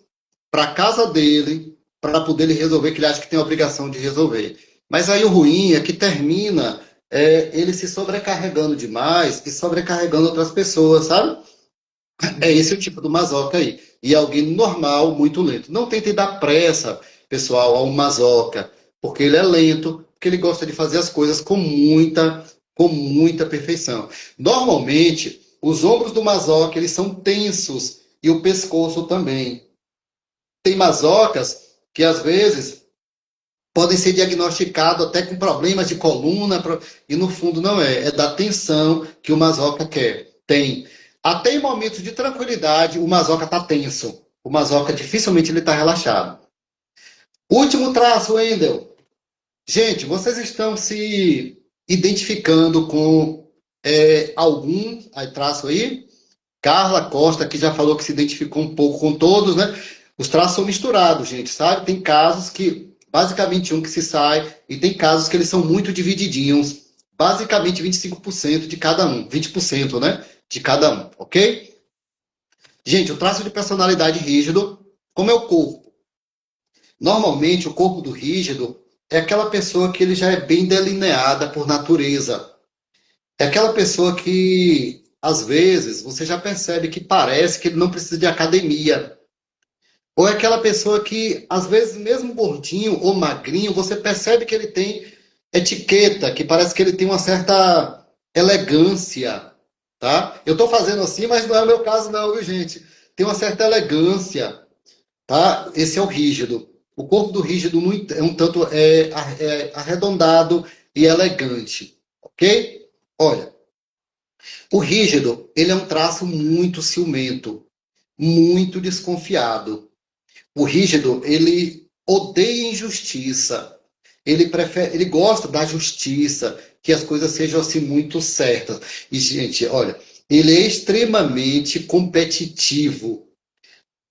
para casa dele, para poder ele resolver, que ele acha que tem a obrigação de resolver. Mas aí o ruim é que termina ele se sobrecarregando demais e sobrecarregando outras pessoas, sabe? É esse o tipo do Mazoca aí. E alguém normal, muito lento. Não tentem dar pressa, pessoal, ao Mazoca, porque ele é lento, porque ele gosta de fazer as coisas com muita perfeição. Normalmente, os ombros do Mazoca, eles são tensos e o pescoço também. Tem Mazocas que às vezes podem ser diagnosticados até com problemas de coluna, e no fundo não é. É da tensão que o Mazoca quer. Tem. Até em momentos de tranquilidade, o Mazoca está tenso. O Mazoca dificilmente ele está relaxado. Último traço, Wendel. Gente, vocês estão se identificando com algum traço aí? Carla Costa, que já falou que se identificou um pouco com todos, né? Os traços são misturados, gente, sabe? Tem casos que, basicamente, um que se sai, e tem casos que eles são muito divididinhos. Basicamente, 25% de cada um. 20%, né? De cada um, ok? Gente, o traço de personalidade rígido, como é o corpo? Normalmente, o corpo do rígido é aquela pessoa que ele já é bem delineada por natureza. É aquela pessoa que, às vezes, você já percebe que parece que ele não precisa de academia. Ou é aquela pessoa que, às vezes, mesmo gordinho ou magrinho, você percebe que ele tem etiqueta, que parece que ele tem uma certa elegância, tá? Eu estou fazendo assim, mas não é o meu caso não, viu, gente? Tem uma certa elegância, tá? Esse é o rígido. O corpo do rígido é um tanto arredondado e elegante, ok? Olha, o rígido, ele é um traço muito ciumento, muito desconfiado. O rígido, ele odeia injustiça. Ele gosta da justiça, que as coisas sejam assim muito certas. E, gente, olha, ele é extremamente competitivo.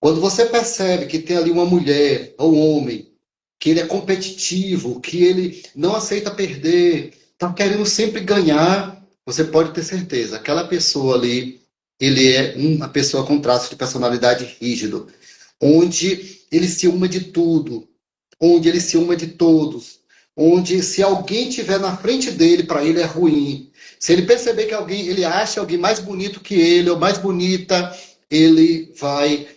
Quando você percebe que tem ali uma mulher ou um homem, que ele é competitivo, que ele não aceita perder, está querendo sempre ganhar, você pode ter certeza, aquela pessoa ali, ele é uma pessoa com traço de personalidade rígido. onde ele se uma de tudo, onde ele se uma de todos, onde se alguém tiver na frente dele, para ele é ruim. Se ele perceber que alguém, ele acha alguém mais bonito que ele, ou mais bonita, ele vai,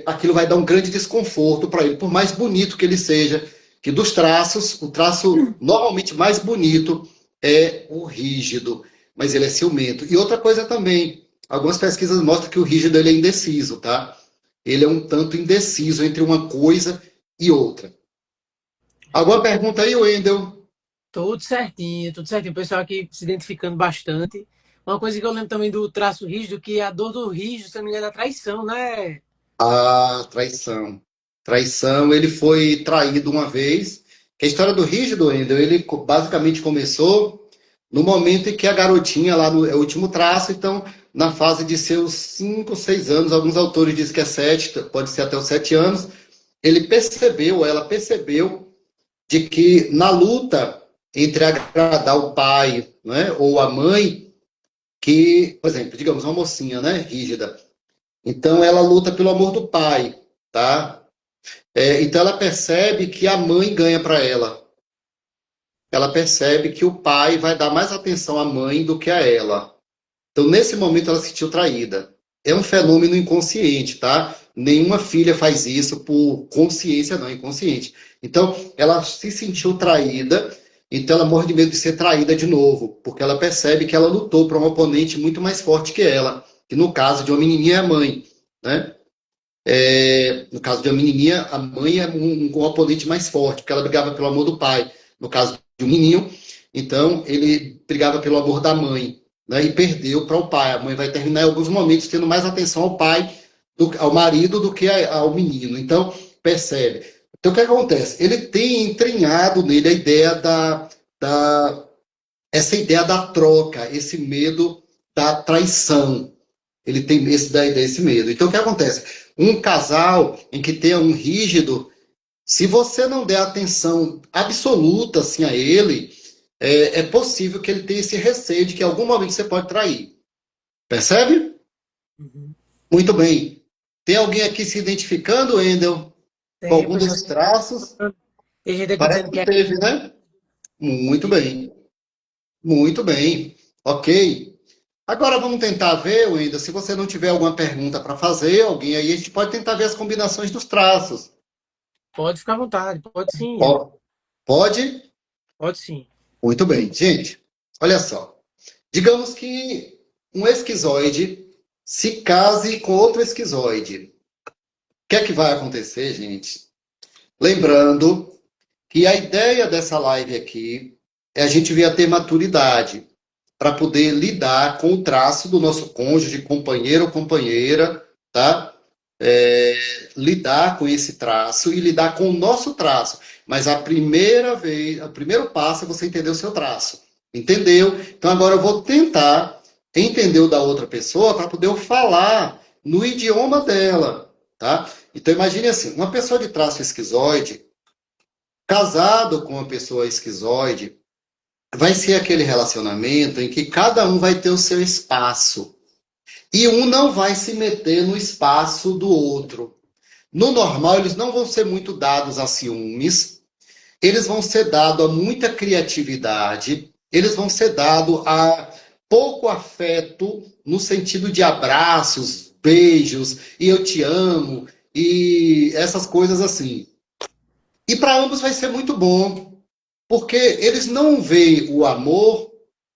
aquilo vai dar um grande desconforto para ele, por mais bonito que ele seja, que dos traços, o traço normalmente mais bonito é o rígido, mas ele é ciumento. E outra coisa também, algumas pesquisas mostram que o rígido ele é indeciso, tá? Ele é um tanto indeciso entre uma coisa e outra. Alguma pergunta aí, Wendel? Tudo certinho, tudo certinho. O pessoal aqui se identificando bastante. Uma coisa que eu lembro também do traço rígido, que a dor do rígido, se não me engano, é a traição, né? A traição. Traição, ele foi traído uma vez. Que a história do rígido, Wendel, ele basicamente começou no momento em que a garotinha, lá no é o último traço, então, na fase de seus 5, 6 anos, alguns autores dizem que é 7, pode ser até os 7 anos, ele percebeu, ela percebeu, de que na luta entre agradar o pai, né, ou a mãe, que, por exemplo, digamos, uma mocinha, né, rígida, então ela luta pelo amor do pai, tá? Então ela percebe que a mãe ganha para ela. Ela percebe que o pai vai dar mais atenção à mãe do que a ela. Então, nesse momento, ela se sentiu traída. É um fenômeno inconsciente, tá? Nenhuma filha faz isso por consciência, não, inconsciente. Então, ela se sentiu traída, então ela morre de medo de ser traída de novo, porque ela percebe que ela lutou para um oponente muito mais forte que ela, que no caso de uma menininha é a mãe, né? No caso de uma menininha, a mãe é um oponente mais forte, porque ela brigava pelo amor do pai. No caso de um menino, então ele brigava pelo amor da mãe, né, e perdeu para o pai. A mãe vai terminar em alguns momentos tendo mais atenção ao pai, ao marido, do que ao menino. Então, percebe. Então, o que acontece? Ele tem entranhado nele a ideia essa ideia da troca, esse medo da traição. Ele tem esse medo. Então, o que acontece? Um casal em que tenha um rígido, se você não der atenção absoluta assim, a ele, é possível que ele tenha esse receio de que em algum momento você pode trair. Percebe? Uhum. Muito bem. Tem alguém aqui se identificando, Wendel, com Tem algum pessoas desses traços? tem gente aqui Parece dizendo que que é. teve, né? Muito bem. Muito bem. Ok. Agora vamos tentar ver, Wendel, se você não tiver alguma pergunta para fazer, alguém aí, a gente pode tentar ver as combinações dos traços. Pode ficar à vontade, pode sim, Pode? pode sim. Muito bem. Gente, olha só. Digamos que um esquizoide se case com outro esquizoide. O que é que vai acontecer, gente? Lembrando que a ideia dessa live aqui é a gente vir a ter maturidade para poder lidar com o traço do nosso cônjuge, companheiro ou companheira, tá? Lidar com esse traço e lidar com o nosso traço. Mas a primeira vez, o primeiro passo é você entender o seu traço. Entendeu? Então agora eu vou tentar entender o da outra pessoa para poder falar no idioma dela, tá? Então imagine assim, uma pessoa de traço esquizoide, casado com uma pessoa esquizoide, vai ser aquele relacionamento em que cada um vai ter o seu espaço. E um não vai se meter no espaço do outro. No normal, eles não vão ser muito dados a ciúmes, eles vão ser dados a muita criatividade, eles vão ser dados a pouco afeto, no sentido de abraços, beijos, e eu te amo, e essas coisas assim. E para ambos vai ser muito bom, porque eles não veem o amor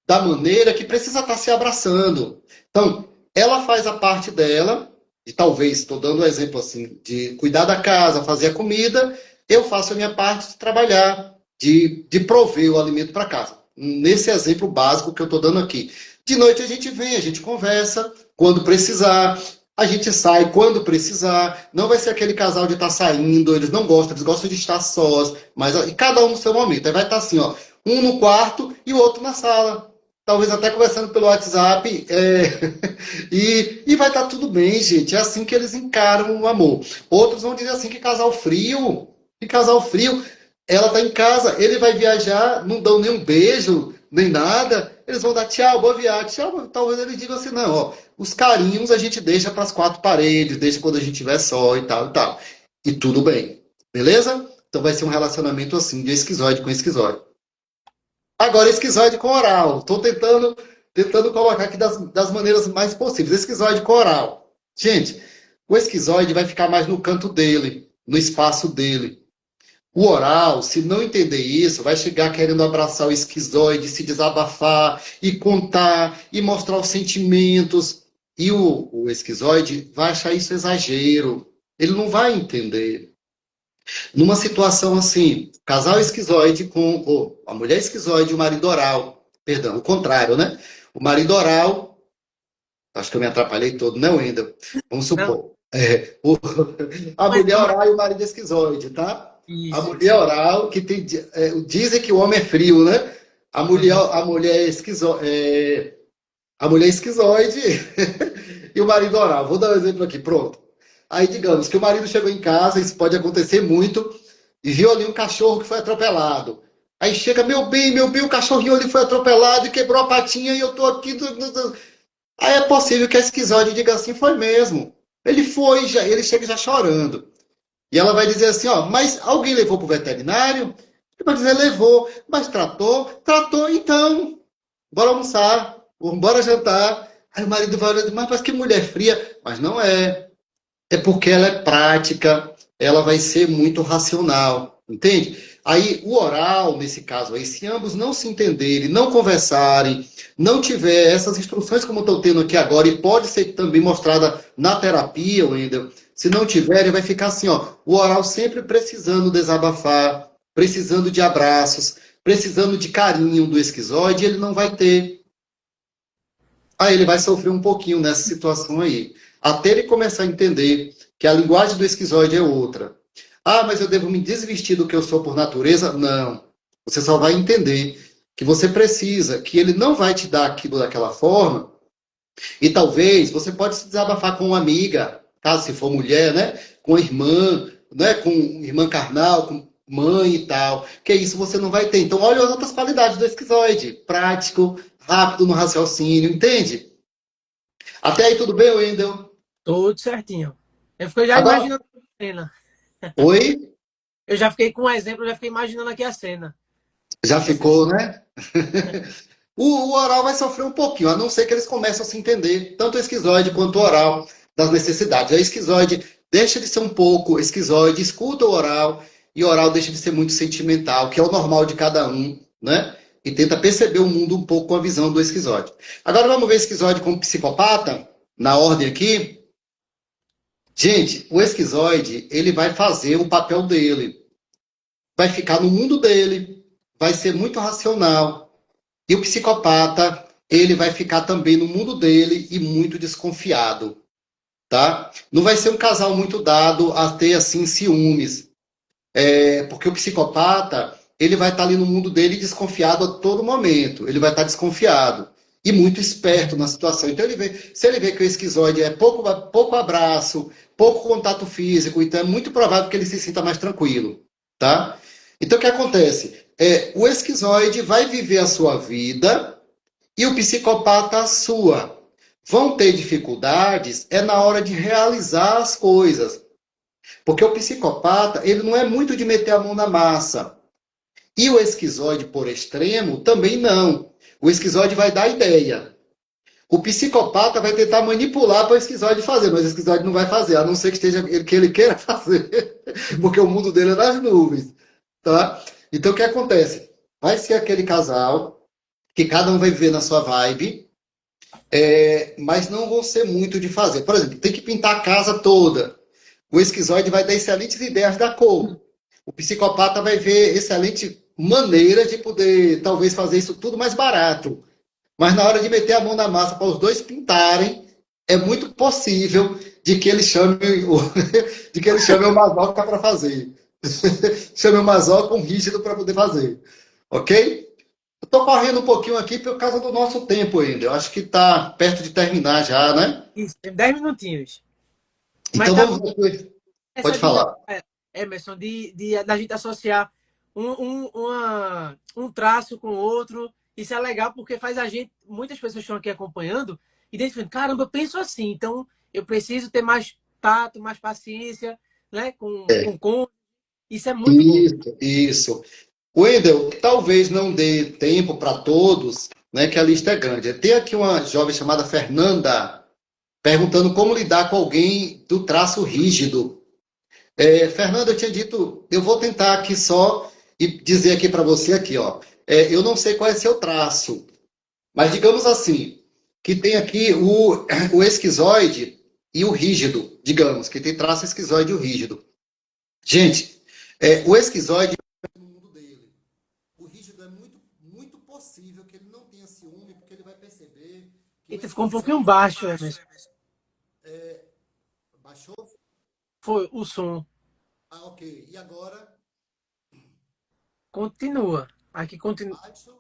da maneira que precisa estar se abraçando. Então, ela faz a parte dela, e talvez, estou dando um exemplo assim, de cuidar da casa, fazer a comida, eu faço a minha parte de trabalhar, de prover o alimento para casa. Nesse exemplo básico que eu estou dando aqui. De noite a gente vem, a gente conversa, quando precisar, a gente sai quando precisar. Não vai ser aquele casal de estar saindo, eles gostam de estar sós, mas e cada um no seu momento. Aí vai estar assim, ó, um no quarto e o outro na sala. Talvez até conversando pelo WhatsApp. E vai estar tudo bem, gente. É assim que eles encaram o amor. Outros vão dizer assim que casal frio, ela está em casa, ele vai viajar, não dão nem um beijo, nem nada, eles vão dar tchau, boa viagem, tchau. Talvez eles digam assim, não, ó, os carinhos a gente deixa para as quatro paredes, deixa quando a gente tiver só e tal e tal. E tudo bem, beleza? Então vai ser um relacionamento assim, de esquizoide com esquizoide. Agora, esquizoide com oral. Estou tentando colocar aqui das maneiras mais possíveis. Esquizoide com oral. Gente, o esquizoide vai ficar mais no canto dele, no espaço dele. O oral, se não entender isso, vai chegar querendo abraçar o esquizoide, se desabafar e contar e mostrar os sentimentos. E o esquizoide vai achar isso exagero. Ele não vai entender. Numa situação assim, casal esquizoide com a mulher esquizoide e o marido oral. Perdão, o contrário, né? O marido oral, acho que eu me atrapalhei todo, não, ainda. Vamos Não, supor. A mas, mulher oral e o marido esquizoide, tá? A isso, mulher isso. oral, que tem. Dizem que o homem é frio, né? Uhum. A mulher a mulher esquizoide e o marido oral. Vou dar um exemplo aqui, pronto. Aí, digamos que o marido chegou em casa, isso pode acontecer muito, e viu ali um cachorro que foi atropelado. Aí chega, meu bem, o cachorrinho ali foi atropelado e quebrou a patinha e eu tô aqui. Aí é possível que a esquizoide diga assim, foi mesmo. Ele foi, já, ele chega já chorando. E ela vai dizer assim, ó, mas alguém levou para o veterinário? Ele vai dizer, levou, mas tratou? Tratou, então, bora almoçar, bora jantar. Aí o marido vai olhando, mas que mulher fria. Mas não é. É porque ela é prática, ela vai ser muito racional, entende? Aí o oral, nesse caso aí, se ambos não se entenderem, não conversarem, não tiver essas instruções como eu estou tendo aqui agora, e pode ser também mostrada na terapia, Wendel, se não tiverem, vai ficar assim, ó, o oral sempre precisando desabafar, precisando de abraços, precisando de carinho do esquizoide, ele não vai ter. Aí ele vai sofrer um pouquinho nessa situação aí. Até ele começar a entender que a linguagem do esquizoide é outra. Ah, mas eu devo me desvestir do que eu sou por natureza? Não. Você só vai entender que você precisa, que ele não vai te dar aquilo daquela forma, e talvez você pode se desabafar com uma amiga, caso se for mulher, né? Com irmã, né? Com irmã carnal, com mãe e tal. Que isso você não vai ter. Então, olha as outras qualidades do esquizoide. Prático, rápido no raciocínio, entende? Até aí tudo bem, Wendel? Tudo certinho. Eu fiquei já Agora, imaginando a cena. oi? Eu já fiquei com um exemplo, eu já fiquei imaginando aqui a cena. Já Dessa... ficou, né? O oral vai sofrer um pouquinho, a não ser que eles comecem a se entender, tanto o esquizoide quanto o oral, das necessidades. A esquizoide deixa de ser um pouco esquizoide, escuta o oral deixa de ser muito sentimental, que é o normal de cada um, né? E tenta perceber o mundo um pouco com a visão do esquizoide. Agora vamos ver esquizoide como psicopata, na ordem aqui. Gente, o esquizoide, ele vai fazer o papel dele. Vai ficar no mundo dele, vai ser muito racional. E o psicopata, ele vai ficar também no mundo dele e muito desconfiado, tá? Não vai ser um casal muito dado a ter, assim, ciúmes. Porque o psicopata, ele vai estar ali no mundo dele desconfiado a todo momento. Ele vai estar desconfiado. E muito esperto na situação. Então, se ele vê que o esquizoide é pouco abraço, pouco contato físico, então é muito provável que ele se sinta mais tranquilo, tá? Então, o que acontece? O esquizoide vai viver a sua vida e o psicopata a sua. Vão ter dificuldades na hora de realizar as coisas. Porque o psicopata, ele não é muito de meter a mão na massa. E o esquizoide, por extremo, também não. O esquizoide vai dar ideia. O psicopata vai tentar manipular para o esquizoide fazer, mas o esquizoide não vai fazer, a não ser que esteja que ele queira fazer, porque o mundo dele é nas nuvens, tá? Então o que acontece? Vai ser aquele casal que cada um vai viver na sua vibe, mas não vão ser muito de fazer. Por exemplo, tem que pintar a casa toda. O esquizoide vai dar excelentes ideias da cor. O psicopata vai ver excelente maneira de poder, talvez, fazer isso tudo mais barato. Mas na hora de meter a mão na massa para os dois pintarem, é muito possível de que ele chame de que ele chame o masoca para fazer. Chame o masoca um rígido para poder fazer. Ok? Eu estou correndo um pouquinho aqui por causa do nosso tempo ainda. Eu acho que está perto de terminar já, né? Isso, tem 10 minutinhos. Mas Então tá vamos muito ver. essa Pode dinâmica, falar. Emerson, da gente associar um traço com o outro Isso é legal porque faz a gente, muitas pessoas estão aqui acompanhando, identificando, caramba, eu penso assim, então eu preciso ter mais tato, mais paciência, né, É, com isso é muito bom. isso, isso. Wendel, talvez não dê tempo para todos, né, que a lista é grande. Tem aqui uma jovem chamada Fernanda perguntando como lidar com alguém do traço rígido. Fernanda, eu tinha dito, eu vou tentar aqui só e dizer aqui para você aqui, ó. Eu não sei qual é seu traço, mas digamos assim, que tem aqui o esquizoide e o rígido, digamos, que tem traço esquizoide e o rígido. Gente, o esquizoide é no mundo dele. O rígido é muito, muito possível que ele não tenha ciúme, porque ele vai perceber que o Eita, ficou um pouquinho esquizoide baixo, Emerson. baixou. Foi o som. Ah, ok. E agora, Continua. Aqui continua. Adson?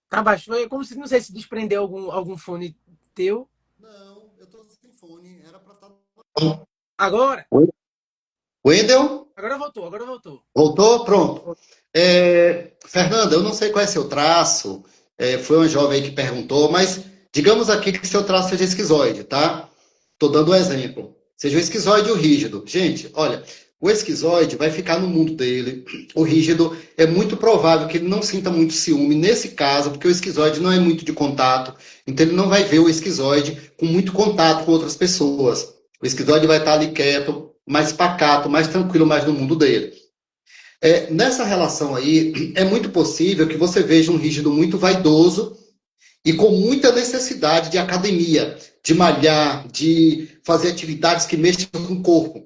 Tá baixo. Foi como se, não sei se desprendeu algum fone teu. Não, eu tô sem fone. Era para estar. Agora, Wendel? agora voltou, agora voltou. Voltou? Pronto. Fernanda, eu não sei qual é seu traço. Foi uma jovem aí que perguntou, mas digamos aqui que seu traço seja esquizoide, tá? Estou dando um exemplo. Seja o esquizoide ou o rígido. Gente, olha, o esquizoide vai ficar no mundo dele. O rígido é muito provável que ele não sinta muito ciúme nesse caso, porque o esquizoide não é muito de contato. Então ele não vai ver o esquizoide com muito contato com outras pessoas. O esquizoide vai estar ali quieto, mais pacato, mais tranquilo, mais no mundo dele. Nessa relação aí, é muito possível que você veja um rígido muito vaidoso e com muita necessidade de academia, de malhar, de fazer atividades que mexam com o corpo.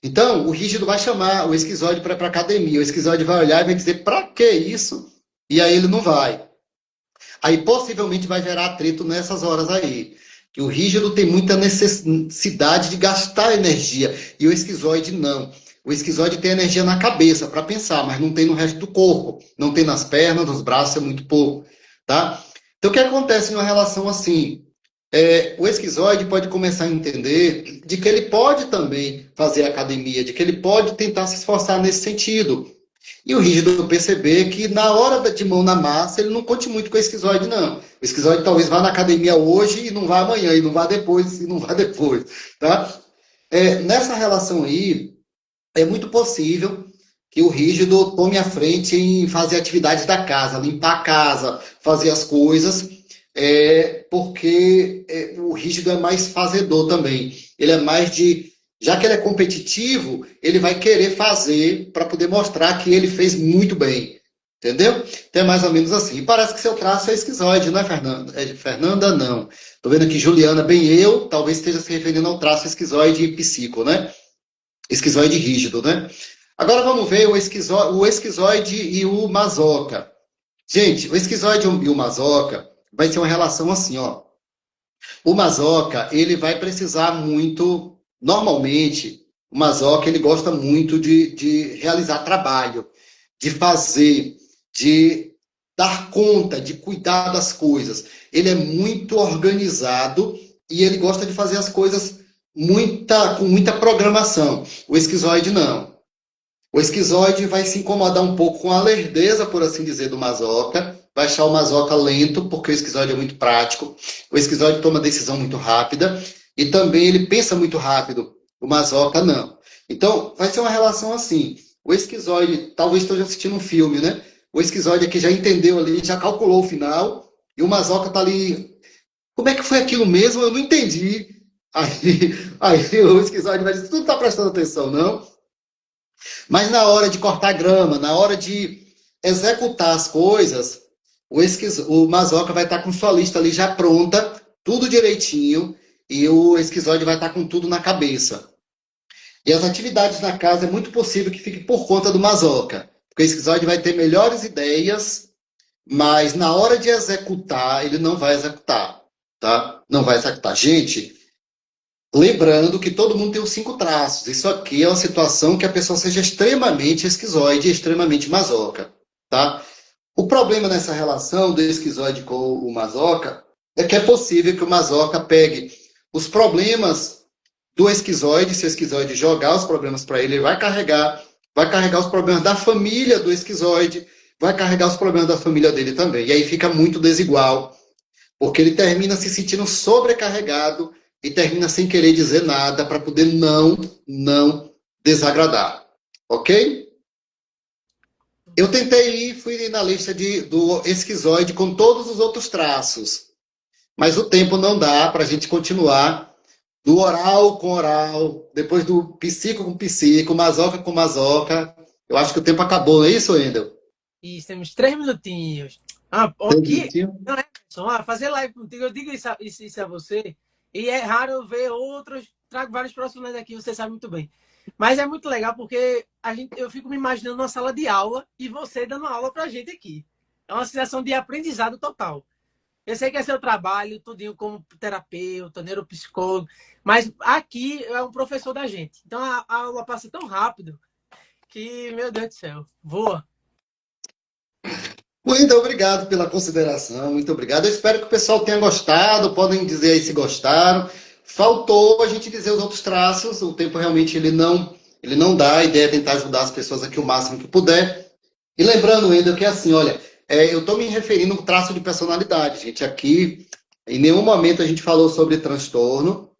Então, o rígido vai chamar o esquizoide para ir para academia. O esquizoide vai olhar e vai dizer: para que isso? E aí ele não vai. Aí possivelmente vai gerar atrito nessas horas aí. Que o rígido tem muita necessidade de gastar energia e o esquizoide não. O esquizoide tem energia na cabeça para pensar, mas não tem no resto do corpo. Não tem nas pernas, nos braços, é muito pouco. Tá? Então, o que acontece numa relação assim? O esquizoide pode começar a entender de que ele pode também fazer academia, de que ele pode tentar se esforçar nesse sentido. E o rígido perceber que na hora de mão na massa, ele não conte muito com o esquizoide, não. O esquizoide talvez vá na academia hoje e não vá amanhã, e não vá depois, e não vá depois. Tá? Nessa relação aí, é muito possível que o rígido tome a frente em fazer atividades da casa, limpar a casa, fazer as coisas, porque o rígido é mais fazedor também. Ele é mais de. Já que ele é competitivo, ele vai querer fazer para poder mostrar que ele fez muito bem. Entendeu? Então é mais ou menos assim. E parece que seu traço é esquizoide, não é, Fernanda? Fernanda, não. Estou vendo aqui Juliana, bem eu, talvez esteja se referindo ao traço esquizoide e psico, né? Esquizoide rígido, né? Agora vamos ver o esquizoide e o masoca. Gente, o esquizoide e o masoca vai ser uma relação assim, ó. O masoca, ele vai precisar muito, normalmente, o masoca, ele gosta muito de realizar trabalho, de fazer, de dar conta, de cuidar das coisas. Ele é muito organizado e ele gosta de fazer as coisas com muita programação. O esquizoide não. O esquizoide vai se incomodar um pouco com a lerdeza, por assim dizer, do masoca, vai achar o masoca lento, porque o esquizoide é muito prático, o esquizoide toma decisão muito rápida, e também ele pensa muito rápido, o masoca não. Então, vai ser uma relação assim. O esquizoide, talvez esteja assistindo um filme, né? O esquizoide aqui já entendeu ali, já calculou o final, e o masoca tá ali. Como é que foi aquilo mesmo? Eu não entendi. Aí o esquizoide vai dizer, tu não tá prestando atenção, não? Mas na hora de cortar grama, na hora de executar as coisas, o Mazoca vai estar com sua lista ali já pronta, tudo direitinho, e o esquizoide vai estar com tudo na cabeça. E as atividades na casa é muito possível que fique por conta do Mazoca, porque o esquizoide vai ter melhores ideias, mas na hora de executar, ele não vai executar, tá? Não vai executar. Gente, lembrando que todo mundo tem os 5 traços. Isso aqui é uma situação que a pessoa seja extremamente esquizoide e extremamente masoca, tá? O problema nessa relação do esquizoide com o masoca é que é possível que o masoca pegue os problemas do esquizoide, se o esquizoide jogar os problemas para ele, ele vai carregar os problemas da família do esquizoide, vai carregar os problemas da família dele também. E aí fica muito desigual, porque ele termina se sentindo sobrecarregado e termina sem querer dizer nada para poder não desagradar. Ok? Eu tentei ir, fui na lista do esquizoide com todos os outros traços, mas o tempo não dá para a gente continuar do oral com oral, depois do psico com psico, masoca com masoca. Eu acho que o tempo acabou, não é isso, Wendel? Isso, temos 3 minutinhos. Três Aqui, minutinhos? não é, Emerson, fazer live contigo, eu digo isso a você, e é raro eu ver outros, trago vários profissionais aqui, você sabe muito bem. Mas é muito legal porque eu fico me imaginando numa sala de aula e você dando aula pra gente aqui. É uma sensação de aprendizado total. Eu sei que é seu trabalho, tudinho como terapeuta, neuropsicólogo, mas aqui é um professor da gente. Então a aula passa tão rápido que, meu Deus do céu, voa. Muito obrigado pela consideração, muito obrigado. Eu espero que o pessoal tenha gostado, podem dizer aí se gostaram. Faltou a gente dizer os outros traços, o tempo realmente ele não dá, a ideia é tentar ajudar as pessoas aqui o máximo que puder. E lembrando, Wendel, que é assim, olha, eu estou me referindo ao traço de personalidade, gente. Aqui, em nenhum momento a gente falou sobre transtorno,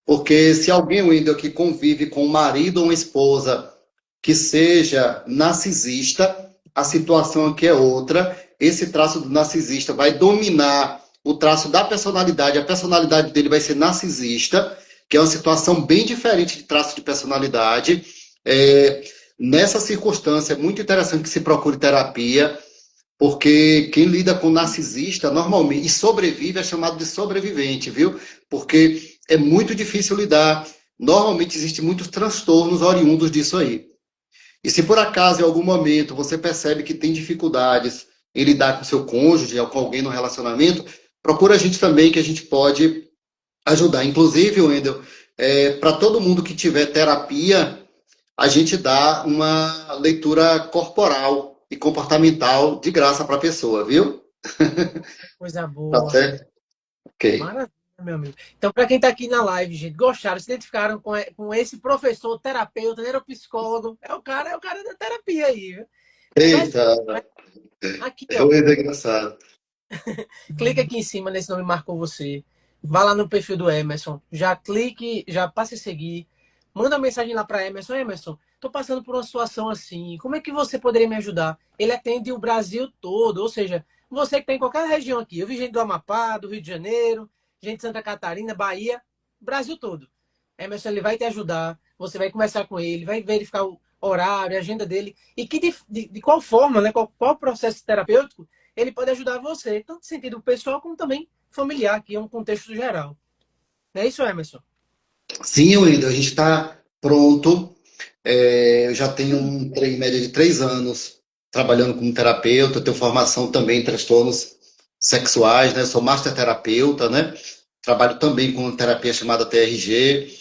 porque se alguém, Wendel, que convive com um marido ou uma esposa que seja narcisista, a situação aqui é outra. Esse traço do narcisista vai dominar o traço da personalidade, a personalidade dele vai ser narcisista, que é uma situação bem diferente de traço de personalidade. É, nessa circunstância, é muito interessante que se procure terapia, porque quem lida com narcisista normalmente e sobrevive é chamado de sobrevivente, viu? Porque é muito difícil lidar. Normalmente existem muitos transtornos oriundos disso aí. E se por acaso em algum momento você percebe que tem dificuldades em lidar com seu cônjuge ou com alguém no relacionamento, procura a gente também que a gente pode ajudar. Inclusive, Wendel, para todo mundo que tiver terapia, a gente dá uma leitura corporal e comportamental de graça para a pessoa, viu? Coisa Tá boa. certo? Ok. Maravilha, meu amigo. Então, para quem está aqui na live, gente, gostaram, se identificaram com esse professor, terapeuta, neuropsicólogo, é o cara da terapia aí, viu? Mas, Eita, mas aqui, é ó, muito engraçado. clica aqui em cima nesse nome marcou você. Vá lá no perfil do Emerson, já clique, já passe a seguir. Manda uma mensagem lá para Emerson. Emerson, tô passando por uma situação assim. Como é que você poderia me ajudar? Ele atende o Brasil todo, ou seja, você que está em qualquer região aqui. Eu vi gente do Amapá, do Rio de Janeiro, gente de Santa Catarina, Bahia, Brasil todo. Emerson, ele vai te ajudar. Você vai conversar com ele, vai verificar o horário, a agenda dele e que de qual forma, né? Qual processo terapêutico ele pode ajudar você, tanto no sentido pessoal como também familiar, que é um contexto geral. Não é isso, Emerson? Sim, Wendel, a gente está pronto. Eu já tenho em média de 3 anos trabalhando como terapeuta, tenho formação também em transtornos sexuais, né? Sou master terapeuta, né? Trabalho também com terapia chamada TRG.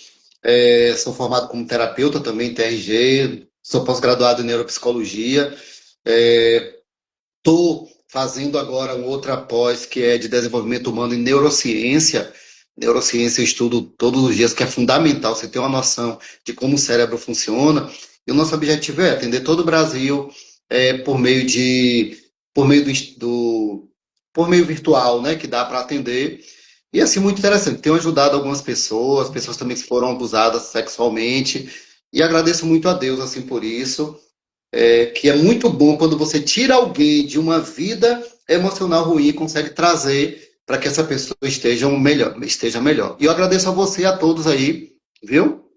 Sou formado como terapeuta também em TRG. Sou pós-graduado em neuropsicologia. Estou fazendo agora um outra pós que é de desenvolvimento humano em neurociência. Neurociência eu estudo todos os dias, que é fundamental você ter uma noção de como o cérebro funciona. E o nosso objetivo é atender todo o Brasil por meio por meio por meio virtual, né, que dá para atender. E assim muito interessante. Tenho ajudado algumas pessoas, pessoas também que foram abusadas sexualmente. E agradeço muito a Deus assim por isso, que é muito bom quando você tira alguém de uma vida emocional ruim e consegue trazer para que essa pessoa esteja melhor, esteja melhor. E eu agradeço a você e a todos aí, viu?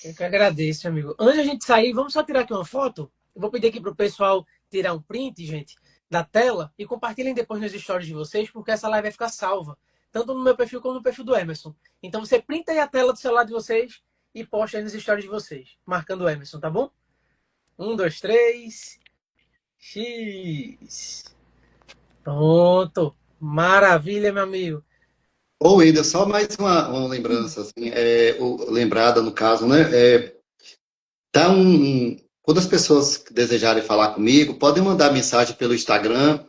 Eu que agradeço, amigo. Antes de a gente sair, vamos só tirar aqui uma foto. Eu vou pedir aqui para o pessoal tirar um print, gente, da tela e compartilhem depois nos stories de vocês, porque essa live vai ficar salva, tanto no meu perfil como no perfil do Emerson. Então você printa aí a tela do celular de vocês e posta aí nos stories de vocês, marcando o Emerson, tá bom? 1, 2, 3. X. Pronto. Maravilha, meu amigo. Ou ainda só mais uma lembrança, assim, lembrada no caso, né? Tá quando as pessoas desejarem falar comigo, podem mandar mensagem pelo Instagram,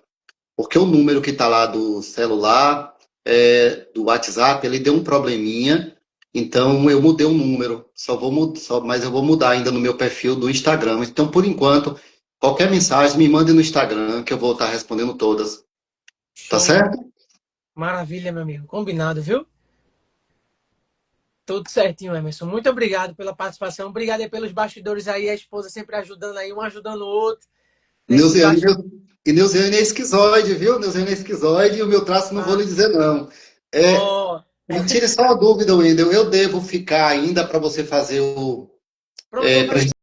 porque o número que está lá do celular, do WhatsApp, ele deu um probleminha, então eu mudei o número. Mas eu vou mudar ainda no meu perfil do Instagram. Então, por enquanto, Qualquer mensagem, me mande no Instagram, que eu vou estar respondendo todas. Tá Show. certo? Maravilha, meu amigo. Combinado, viu? Tudo certinho, Emerson. Muito obrigado pela participação. Obrigado aí pelos bastidores aí, a esposa sempre ajudando aí, um ajudando o outro. Nesses Neuziane, bastidores. e Neuziane é esquizoide, viu? Neuziane é esquizoide e o meu traço não vou lhe dizer, não. É, Ó, me tire só uma dúvida, Wendel. Eu devo ficar ainda para você fazer o. pronto, eu vou Pra fazer